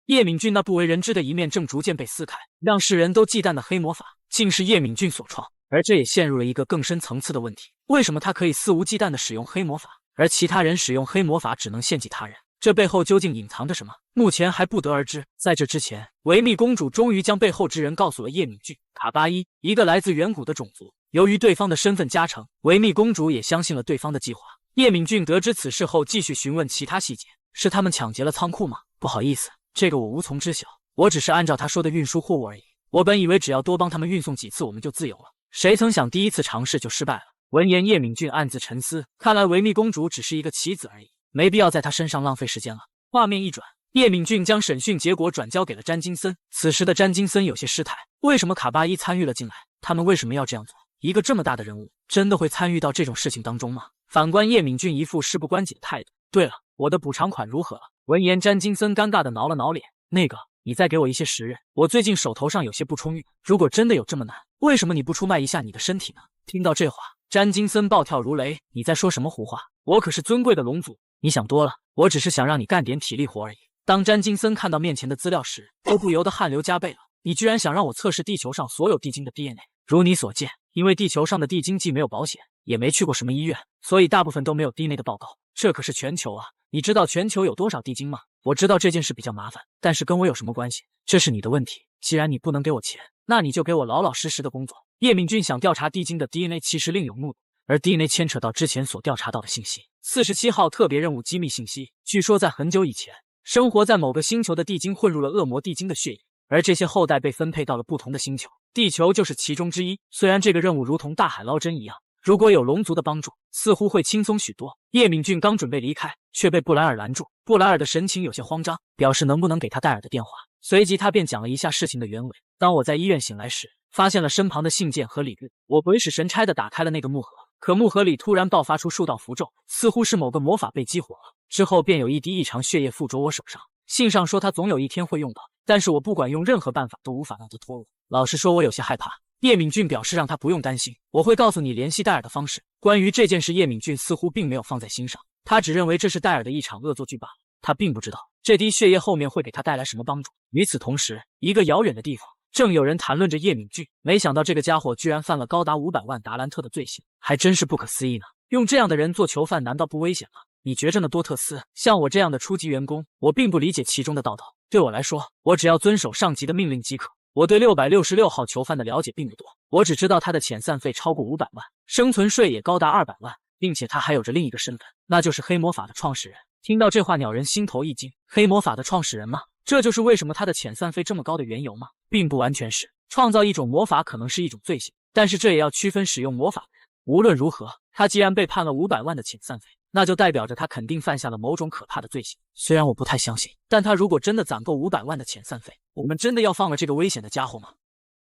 叶敏俊那不为人知的一面正逐渐被撕开，让世人都忌惮的黑魔法竟是叶敏俊所创，而这也陷入了一个更深层次的问题：为什么他可以肆无忌惮地使用黑魔法，而其他人使用黑魔法只能献祭他人？这背后究竟隐藏着什么？目前还不得而知。在这之前，维密公主终于将背后之人告诉了叶敏俊：卡巴伊，一个来自远古的种族。由于对方的身份加成，维密公主也相信了对方的计划。叶敏俊得知此事后，继续询问其他细节：是他们抢劫了仓库吗？不好意思，这个我无从知晓，我只是按照他说的运输货物而已。我本以为只要多帮他们运送几次，我们就自由了，谁曾想第一次尝试就失败了。闻言，叶敏俊暗自沉思，看来维密公主只是一个棋子而已，没必要在她身上浪费时间了。画面一转，叶敏俊将审讯结果转交给了詹金森。此时的詹金森有些失态，为什么卡巴伊参与了进来？他们为什么要这样做？一个这么大的人物，真的会参与到这种事情当中吗？反观叶敏俊一副事不关己的态度。对了，我的补偿款如何了？闻言，詹金森尴尬的挠了挠脸，那个，你再给我一些时日，我最近手头上有些不充裕，如果真的有这么难，为什么你不出卖一下你的身体呢？听到这话，詹金森暴跳如雷，你在说什么胡话？我可是尊贵的龙族，你想多了，我只是想让你干点体力活而已。当詹金森看到面前的资料时，都不由得汗流浃背了。你居然想让我测试地球上所有地精的 DNA？ 如你所见，因为地球上的地精既没有保险，也没去过什么医院，所以大部分都没有 DNA 的报告。这可是全球啊！你知道全球有多少地精吗？我知道这件事比较麻烦，但是跟我有什么关系？这是你的问题。既然你不能给我钱，那你就给我老老实实的工作。叶敏俊想调查地精的 DNA 其实另有目的，而 DNA 牵扯到之前所调查到的信息。47号特别任务机密信息，据说在很久以前，生活在某个星球的地精混入了恶魔地精的血液，而这些后代被分配到了不同的星球，地球就是其中之一。虽然这个任务如同大海捞针一样，如果有龙族的帮助，似乎会轻松许多。叶敏俊刚准备离开，却被布莱尔拦住。布莱尔的神情有些慌张，表示能不能给他戴尔的电话。随即他便讲了一下事情的原委。当我在医院醒来时，发现了身旁的信件和礼物。我鬼使神差地打开了那个木盒，可木盒里突然爆发出数道符咒，似乎是某个魔法被激活了。之后便有一滴异常血液附着我手上。信上说他总有一天会用到，但是我不管用任何办法都无法让他脱落。老实说，我有些害怕。叶敏俊表示让他不用担心，我会告诉你联系戴尔的方式。关于这件事，叶敏俊似乎并没有放在心上，他只认为这是戴尔的一场恶作剧罢了。他并不知道这滴血液后面会给他带来什么帮助。与此同时，一个遥远的地方正有人谈论着叶敏俊，没想到这个家伙居然犯了高达500万达兰特的罪行，还真是不可思议呢。用这样的人做囚犯难道不危险吗？你觉着呢，多特斯？像我这样的初级员工，我并不理解其中的道道。对我来说，我只要遵守上级的命令即可。我对666号囚犯的了解并不多，我只知道他的遣散费超过500万，生存税也高达200万，并且他还有着另一个身份，那就是黑魔法的创始人。听到这话，鸟人心头一惊，黑魔法的创始人吗？这就是为什么他的遣散费这么高的缘由吗？并不完全是，创造一种魔法可能是一种罪行，但是这也要区分使用魔法的人。无论如何，他既然被判了500万的遣散费，那就代表着他肯定犯下了某种可怕的罪行。虽然我不太相信，但他如果真的攒够500万的遣散费，我们真的要放了这个危险的家伙吗？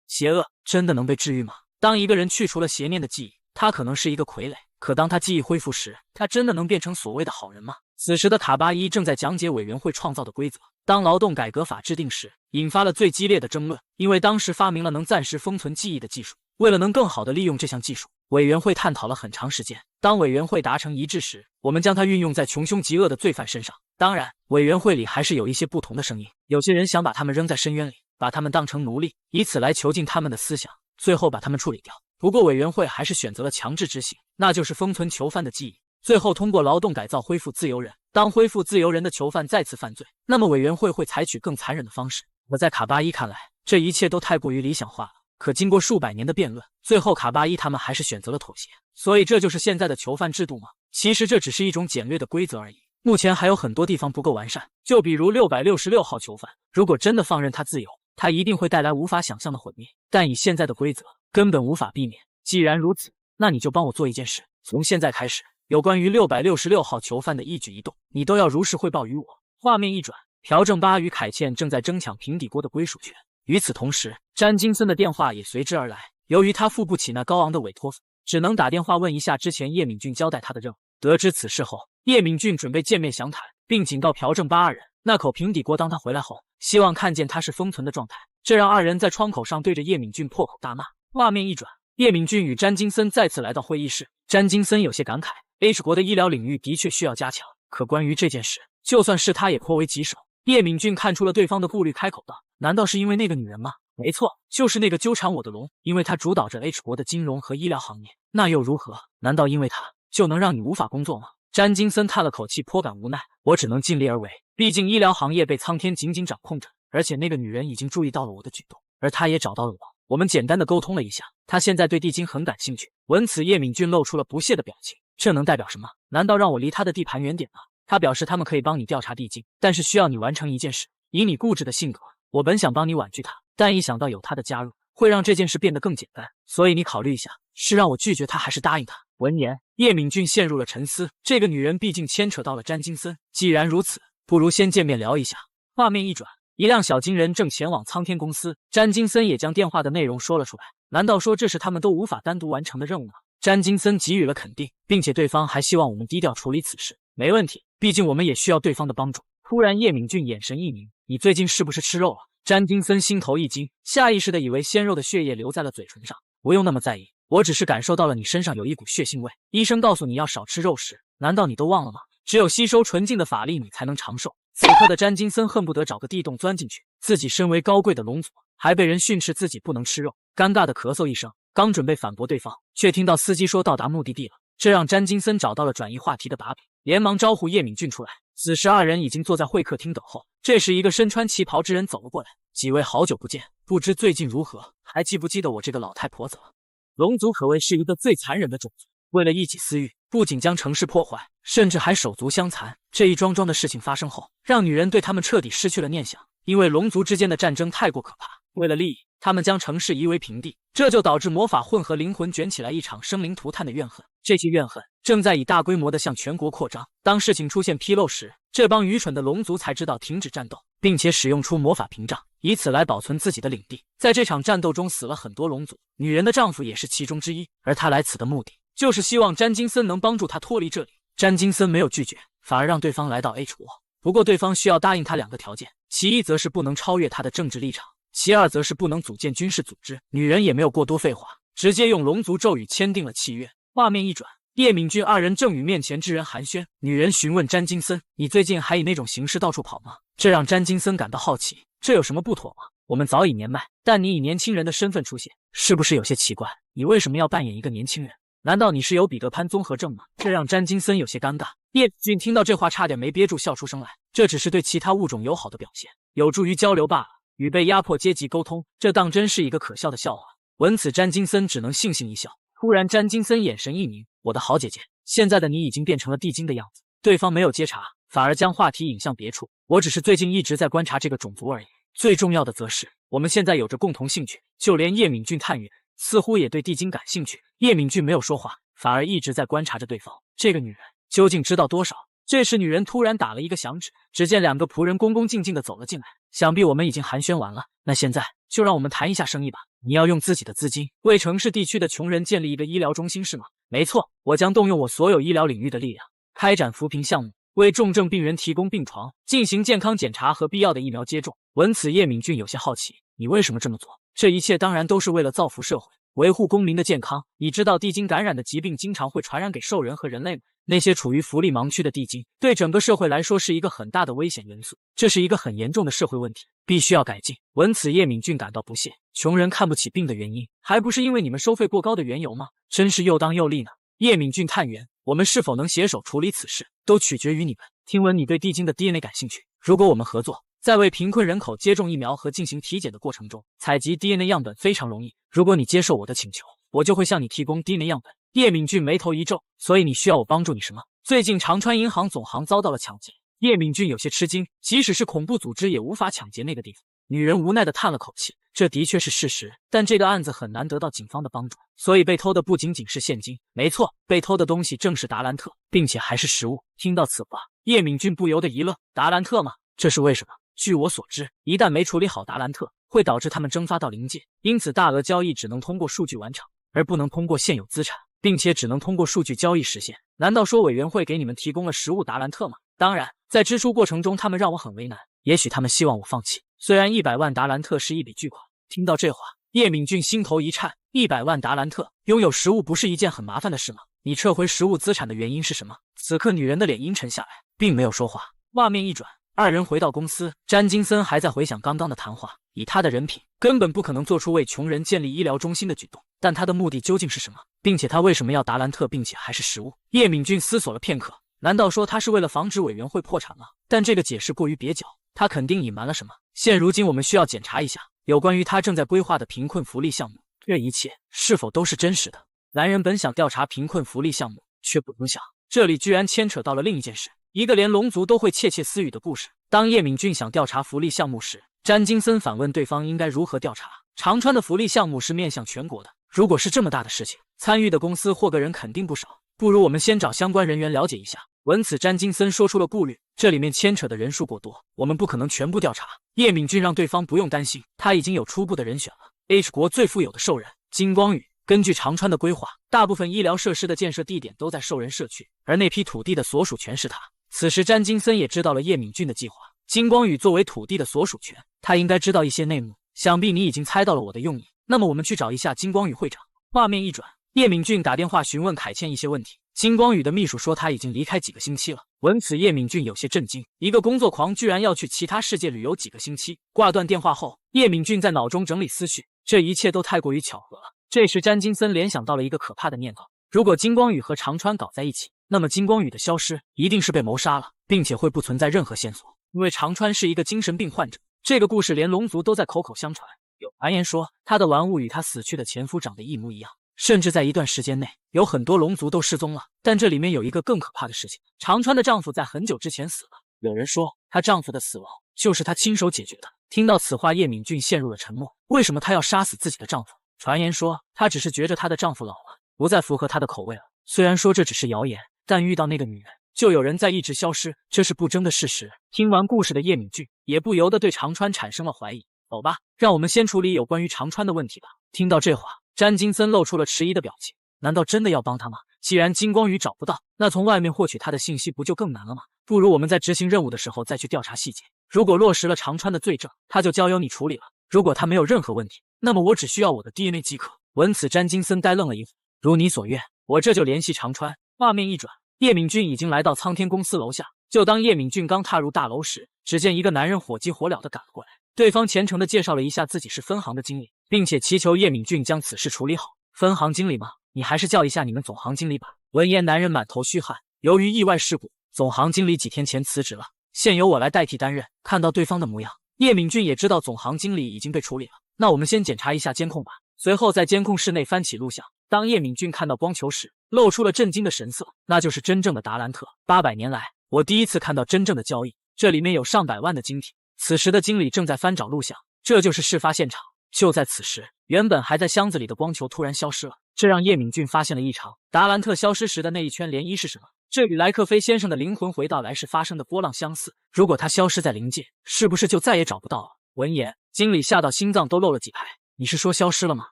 邪恶真的能被治愈吗？当一个人去除了邪念的记忆，他可能是一个傀儡，可当他记忆恢复时，他真的能变成所谓的好人吗？此时的卡巴伊正在讲解委员会创造的规则。当劳动改革法制定时，引发了最激烈的争论，因为当时发明了能暂时封存记忆的技术。为了能更好地利用这项技术，委员会探讨了很长时间。当委员会达成一致时，我们将它运用在穷凶极恶的罪犯身上。当然，委员会里还是有一些不同的声音，有些人想把他们扔在深渊里，把他们当成奴隶，以此来囚禁他们的思想，最后把他们处理掉。不过委员会还是选择了强制执行，那就是封存囚犯的记忆，最后通过劳动改造恢复自由人。当恢复自由人的囚犯再次犯罪，那么委员会会采取更残忍的方式。而在卡巴伊看来，这一切都太过于理想化了。可经过数百年的辩论，最后卡巴伊他们还是选择了妥协。所以这就是现在的囚犯制度吗？其实这只是一种简略的规则而已。目前还有很多地方不够完善，就比如666号囚犯，如果真的放任他自由，他一定会带来无法想象的毁灭。但以现在的规则，根本无法避免。既然如此，那你就帮我做一件事，从现在开始，有关于666号囚犯的一举一动，你都要如实汇报于我。画面一转，朴正八与凯茜正在争抢平底锅的归属权。与此同时，詹金森的电话也随之而来。由于他付不起那高昂的委托费，只能打电话问一下之前叶敏俊交代他的任务。得知此事后，叶敏俊准备见面详谈，并警告朴正八二人，那口平底锅当他回来后，希望看见他是封存的状态。这让二人在窗口上对着叶敏俊破口大骂。画面一转，叶敏俊与詹金森再次来到会议室。詹金森有些感慨 ，H 国的医疗领域的确需要加强，可关于这件事，就算是他也颇为棘手。叶敏俊看出了对方的顾虑，开口道：“难道是因为那个女人吗？”“没错，就是那个纠缠我的龙，因为她主导着 H 国的金融和医疗行业。那又如何？难道因为她就能让你无法工作吗？”詹金森叹了口气，颇感无奈：“我只能尽力而为，毕竟医疗行业被苍天紧紧掌控着，而且那个女人已经注意到了我的举动，而她也找到了我。我们简单的沟通了一下，她现在对地精很感兴趣。”闻此，叶敏俊露出了不屑的表情：“这能代表什么？难道让我离她的地盘远点吗？”他表示他们可以帮你调查地精，但是需要你完成一件事。以你固执的性格，我本想帮你婉拒他，但一想到有他的加入，会让这件事变得更简单，所以你考虑一下，是让我拒绝他还是答应他？闻言，叶敏俊陷入了沉思。这个女人毕竟牵扯到了詹金森，既然如此，不如先见面聊一下。画面一转，一辆小金人正前往苍天公司，詹金森也将电话的内容说了出来。难道说这是他们都无法单独完成的任务吗？詹金森给予了肯定，并且对方还希望我们低调处理此事。没问题，毕竟我们也需要对方的帮助。突然，叶敏俊眼神一凝：“你最近是不是吃肉了？”詹金森心头一惊，下意识的以为鲜肉的血液留在了嘴唇上。不用那么在意，我只是感受到了你身上有一股血腥味。医生告诉你要少吃肉食，难道你都忘了吗？只有吸收纯净的法力，你才能长寿。此刻的詹金森恨不得找个地洞钻进去。自己身为高贵的龙族，还被人训斥自己不能吃肉，尴尬的咳嗽一声，刚准备反驳对方，却听到司机说到达目的地了。这让詹金森找到了转移话题的把柄，连忙招呼叶敏俊出来。此时二人已经坐在会客厅等候。这时一个身穿旗袍之人走了过来：“几位好久不见，不知最近如何？还记不记得我这个老太婆子了？”龙族可谓是一个最残忍的种族，为了一己私欲，不仅将城市破坏，甚至还手足相残。这一桩桩的事情发生后，让女人对他们彻底失去了念想。因为龙族之间的战争太过可怕，为了利益，他们将城市夷为平地，这就导致魔法混合灵魂卷起来一场生灵涂炭的怨恨。这些怨恨正在以大规模的向全国扩张。当事情出现纰漏时，这帮愚蠢的龙族才知道停止战斗，并且使用出魔法屏障，以此来保存自己的领地。在这场战斗中死了很多龙族，女人的丈夫也是其中之一。而他来此的目的，就是希望詹金森能帮助他脱离这里。詹金森没有拒绝，反而让对方来到 H 国。不过对方需要答应他2个条件，其一则是不能超越他的政治立场，其二则是不能组建军事组织。女人也没有过多废话，直接用龙族咒语签订了契约。画面一转，叶敏俊二人正与面前之人寒暄。女人询问詹金森：“你最近还以那种形式到处跑吗？”这让詹金森感到好奇，这有什么不妥吗？我们早已年迈，但你以年轻人的身份出现，是不是有些奇怪？你为什么要扮演一个年轻人？难道你是有彼得潘综合症吗？这让詹金森有些尴尬。叶俊听到这话差点没憋住笑出声来，这只是对其他物种友好的表现，有助于交流罢了，与被压迫阶级沟通，这当真是一个可笑的笑话。闻此，詹金森只能悻悻一笑。突然，詹金森眼神一凝：“我的好姐姐，现在的你已经变成了地精的样子。”对方没有接茬，反而将话题引向别处。我只是最近一直在观察这个种族而已。最重要的则是，我们现在有着共同兴趣，就连叶敏俊探员似乎也对地精感兴趣。叶敏俊没有说话，反而一直在观察着对方。这个女人究竟知道多少？这时女人突然打了一个响指，只见2个仆人恭恭敬敬地走了进来。想必我们已经寒暄完了，那现在就让我们谈一下生意吧。你要用自己的资金为城市地区的穷人建立一个医疗中心是吗？没错，我将动用我所有医疗领域的力量，开展扶贫项目，为重症病人提供病床，进行健康检查和必要的疫苗接种。闻此，叶敏俊有些好奇，你为什么这么做？这一切当然都是为了造福社会，维护公民的健康。你知道地精感染的疾病经常会传染给兽人和人类吗？那些处于福利盲区的地精对整个社会来说是一个很大的危险元素，这是一个很严重的社会问题，必须要改进。闻此，叶敏俊感到不屑，穷人看不起病的原因，还不是因为你们收费过高的缘由吗？真是又当又立呢。叶敏俊探员，我们是否能携手处理此事，都取决于你们。听闻你对地精的 DNA 感兴趣，如果我们合作，在为贫困人口接种疫苗和进行体检的过程中，采集 DNA 样本非常容易。如果你接受我的请求，我就会向你提供 DNA 样本。叶敏俊眉头一皱，所以你需要我帮助你什么？最近长川银行总行遭到了抢劫。叶敏俊有些吃惊，即使是恐怖组织也无法抢劫那个地方。女人无奈地叹了口气，这的确是事实，但这个案子很难得到警方的帮助，所以被偷的不仅仅是现金。没错，被偷的东西正是达兰特，并且还是实物。听到此话，叶敏俊不由得一愣，达兰特吗？这是为什么？据我所知，一旦没处理好达兰特，会导致他们蒸发到临界，因此大额交易只能通过数据完成，而不能通过现有资产，并且只能通过数据交易实现。难道说委员会给你们提供了实物达兰特吗？当然，在支出过程中他们让我很为难，也许他们希望我放弃。虽然100万达兰特是一笔巨款。听到这话，叶敏俊心头一颤，100万达兰特，拥有实物不是一件很麻烦的事吗？你撤回实物资产的原因是什么？此刻女人的脸阴沉下来，并没有说话。画面一转，二人回到公司，詹金森还在回想刚刚的谈话。以他的人品，根本不可能做出为穷人建立医疗中心的举动，但他的目的究竟是什么？并且他为什么要达兰特，并且还是实物？叶敏俊思索了片刻，难道说他是为了防止委员会破产吗？但这个解释过于蹩脚，他肯定隐瞒了什么。现如今我们需要检查一下有关于他正在规划的贫困福利项目，这一切是否都是真实的？男人本想调查贫困福利项目，却不曾想这里居然牵扯到了另一件事，一个连龙族都会窃窃私语的故事。当叶敏俊想调查福利项目时，詹金森反问对方应该如何调查。长川的福利项目是面向全国的，如果是这么大的事情，参与的公司或个人肯定不少，不如我们先找相关人员了解一下。闻此，詹金森说出了顾虑，这里面牵扯的人数过多，我们不可能全部调查。叶敏俊让对方不用担心，他已经有初步的人选了。H 国最富有的兽人金光宇，根据长川的规划，大部分医疗设施的建设地点都在兽人社区，而那批土地的所属权是他。此时詹金森也知道了叶敏俊的计划。金光宇作为土地的所属权，他应该知道一些内幕，想必你已经猜到了我的用意。那么我们去找一下金光宇会长。画面一转，叶敏俊打电话询问凯茜一些问题。金光宇的秘书说他已经离开几个星期了。闻此，叶敏俊有些震惊，一个工作狂居然要去其他世界旅游几个星期。挂断电话后，叶敏俊在脑中整理思绪，这一切都太过于巧合了。这时詹金森联想到了一个可怕的念头，如果金光宇和长川搞在一起，那么金光宇的消失一定是被谋杀了，并且会不存在任何线索，因为长川是一个精神病患者。这个故事连龙族都在口口相传，有传言说他的玩物与他死去的前夫长得一模一样，甚至在一段时间内有很多龙族都失踪了。但这里面有一个更可怕的事情，长川的丈夫在很久之前死了，有人说她丈夫的死亡就是她亲手解决的。听到此话，叶敏俊陷入了沉默。为什么她要杀死自己的丈夫？传言说她只是觉着她的丈夫老了，不再符合她的口味了。虽然说这只是谣言，但遇到那个女人，就有人在一直消失，这是不争的事实。听完故事的叶敏俊也不由得对长川产生了怀疑。走吧，让我们先处理有关于长川的问题吧。听到这话，詹金森露出了迟疑的表情。难道真的要帮他吗？既然金光宇找不到，那从外面获取他的信息不就更难了吗？不如我们在执行任务的时候再去调查细节。如果落实了长川的罪证，他就交由你处理了。如果他没有任何问题，那么我只需要我的 DNA 即可。闻此，詹金森呆愣了一会，如你所愿，我这就联系长川。画面一转，叶敏俊已经来到苍天公司楼下。就当叶敏俊刚踏入大楼时，只见一个男人火急火燎地赶了过来。对方虔诚地介绍了一下自己是分行的经理，并且祈求叶敏俊将此事处理好。分行经理吗？你还是叫一下你们总行经理吧。闻言，男人满头虚汗。由于意外事故，总行经理几天前辞职了，现由我来代替担任。看到对方的模样，叶敏俊也知道总行经理已经被处理了。那我们先检查一下监控吧。随后在监控室内翻起录像。当叶敏俊看到光球时，露出了震惊的神色。那就是真正的达兰特。800年来，我第一次看到真正的交易，这里面有上百万的精品。此时的经理正在翻找录像，这就是事发现场。就在此时，原本还在箱子里的光球突然消失了，这让叶敏俊发现了异常。达兰特消失时的那一圈涟漪是什么？这与莱克菲先生的灵魂回到来时发生的波浪相似。如果他消失在灵界，是不是就再也找不到了？闻言，经理吓到心脏都漏了几拍。你是说消失了吗？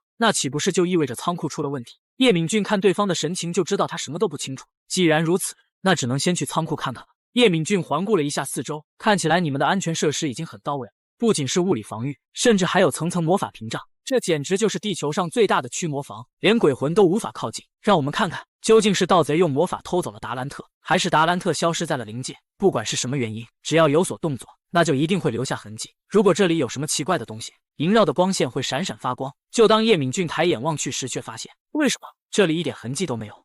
那岂不是就意味着仓库出了问题？叶敏俊看对方的神情就知道他什么都不清楚。既然如此，那只能先去仓库看看了。叶敏俊环顾了一下四周，看起来你们的安全设施已经很到位了，不仅是物理防御，甚至还有层层魔法屏障。这简直就是地球上最大的驱魔房，连鬼魂都无法靠近。让我们看看，究竟是盗贼用魔法偷走了达兰特，还是达兰特消失在了灵界？不管是什么原因，只要有所动作，那就一定会留下痕迹。如果这里有什么奇怪的东西，萦绕的光线会闪闪发光。就当叶敏俊抬眼望去时，却发现为什么这里一点痕迹都没有？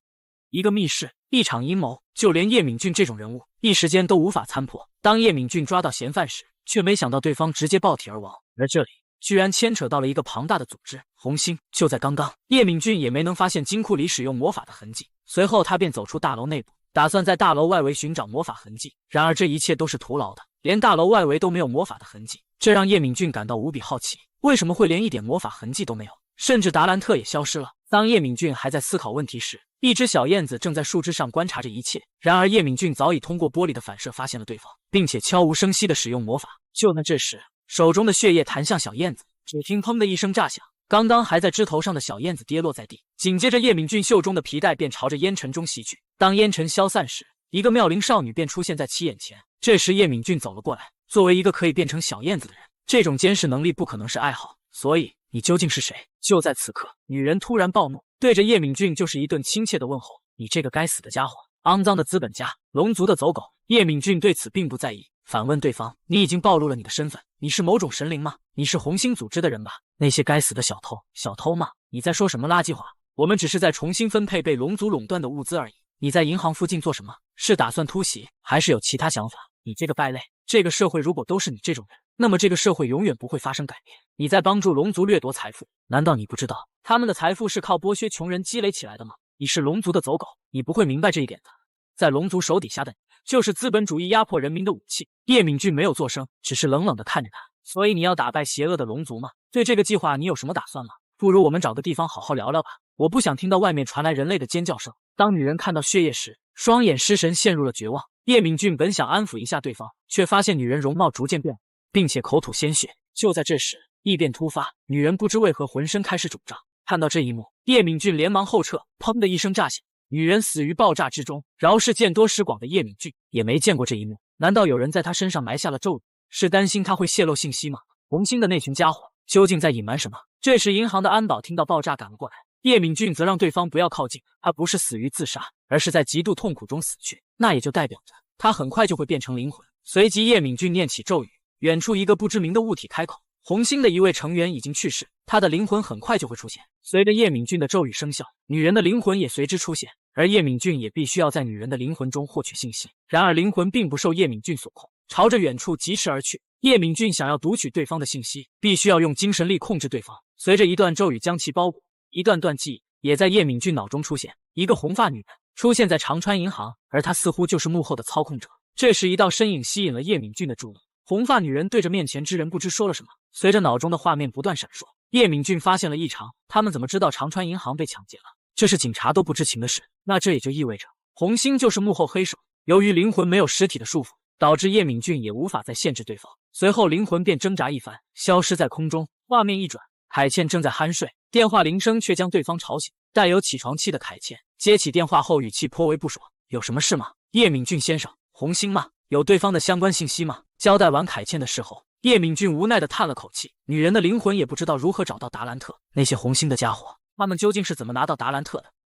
一个密室，一场阴谋，就连叶敏俊这种人物，一时间都无法参破。当叶敏俊抓到嫌犯时，却没想到对方直接爆体而亡，而这里居然牵扯到了一个庞大的组织红星。就在刚刚，叶敏俊也没能发现金库里使用魔法的痕迹，随后他便走出大楼内部，打算在大楼外围寻找魔法痕迹。然而这一切都是徒劳的，连大楼外围都没有魔法的痕迹，这让叶敏俊感到无比好奇，为什么会连一点魔法痕迹都没有？甚至达兰特也消失了。当叶敏俊还在思考问题时，一只小燕子正在树枝上观察着一切。然而叶敏俊早已通过玻璃的反射发现了对方，并且悄无声息地使用魔法。就在这时，手中的血液弹向小燕子，只听砰的一声炸响，刚刚还在枝头上的小燕子跌落在地。紧接着叶敏俊袖中的皮带便朝着烟尘中袭去。当烟尘消散时，一个妙龄少女便出现在其眼前。这时叶敏俊走了过来，作为一个可以变成小燕子的人，这种监视能力不可能是爱好，所以你究竟是谁？就在此刻，女人突然暴怒，对着叶敏俊就是一顿亲切的问候。你这个该死的家伙，肮脏的资本家，龙族的走狗。叶敏俊对此并不在意，反问对方，你已经暴露了你的身份，你是某种神灵吗？你是红星组织的人吧？那些该死的小偷吗？你在说什么垃圾话？我们只是在重新分配被龙族垄断的物资而已。你在银行附近做什么？是打算突袭，还是有其他想法？你这个败类，这个社会如果都是你这种人，那么这个社会永远不会发生改变。你在帮助龙族掠夺财富，难道你不知道他们的财富是靠剥削穷人积累起来的吗？你是龙族的走狗，你不会明白这一点的。在龙族手底下的你，就是资本主义压迫人民的武器。叶敏俊没有作声，只是冷冷地看着他。所以你要打败邪恶的龙族吗？对这个计划你有什么打算吗？不如我们找个地方好好聊聊吧。我不想听到外面传来人类的尖叫声。当女人看到血液时，双眼失神，陷入了绝望。叶敏俊本想安抚一下对方，却发现女人容貌逐渐变了，并且口吐鲜血。就在这时，异变突发，女人不知为何浑身开始肿胀。看到这一幕，叶敏俊连忙后撤，砰的一声炸响，女人死于爆炸之中。饶是见多识广的叶敏俊也没见过这一幕，难道有人在他身上埋下了咒语？是担心他会泄露信息吗？红星的那群家伙究竟在隐瞒什么？这时银行的安保听到爆炸赶了过来，叶敏俊则让对方不要靠近，他不是死于自杀，而是在极度痛苦中死去，那也就代表着他很快就会变成灵魂。随即叶敏俊念起咒语，远处一个不知名的物体开口，红星的一位成员已经去世，他的灵魂很快就会出现。随着叶敏俊的咒语生效，女人的灵魂也随之出现，而叶敏俊也必须要在女人的灵魂中获取信息。然而灵魂并不受叶敏俊所控，朝着远处疾驰而去。叶敏俊想要读取对方的信息，必须要用精神力控制对方。随着一段咒语将其包裹，一段段记忆也在叶敏俊脑中出现。一个红发女人出现在长川银行，而她似乎就是幕后的操控者。这时一道身影吸引了叶敏俊的注意，红发女人对着面前之人不知说了什么。随着脑中的画面不断闪烁，叶敏俊发现了异常，他们怎么知道长川银行被抢劫了？这是警察都不知情的事，那这也就意味着红星就是幕后黑手。由于灵魂没有实体的束缚，导致叶敏俊也无法再限制对方。随后灵魂便挣扎一番，消失在空中。画面一转，凯茜正在酣睡，电话铃声却将对方吵醒。带有起床气的凯茜接起电话后语气颇为不爽，有什么事吗？叶敏俊先生，红星吗？有对方的相关信息吗？交代完凯茜的事后，叶敏俊无奈地叹了口气，女人的灵魂也不知道如何找到达兰特，那些红星的家伙，他们究竟是怎么拿到达兰特的？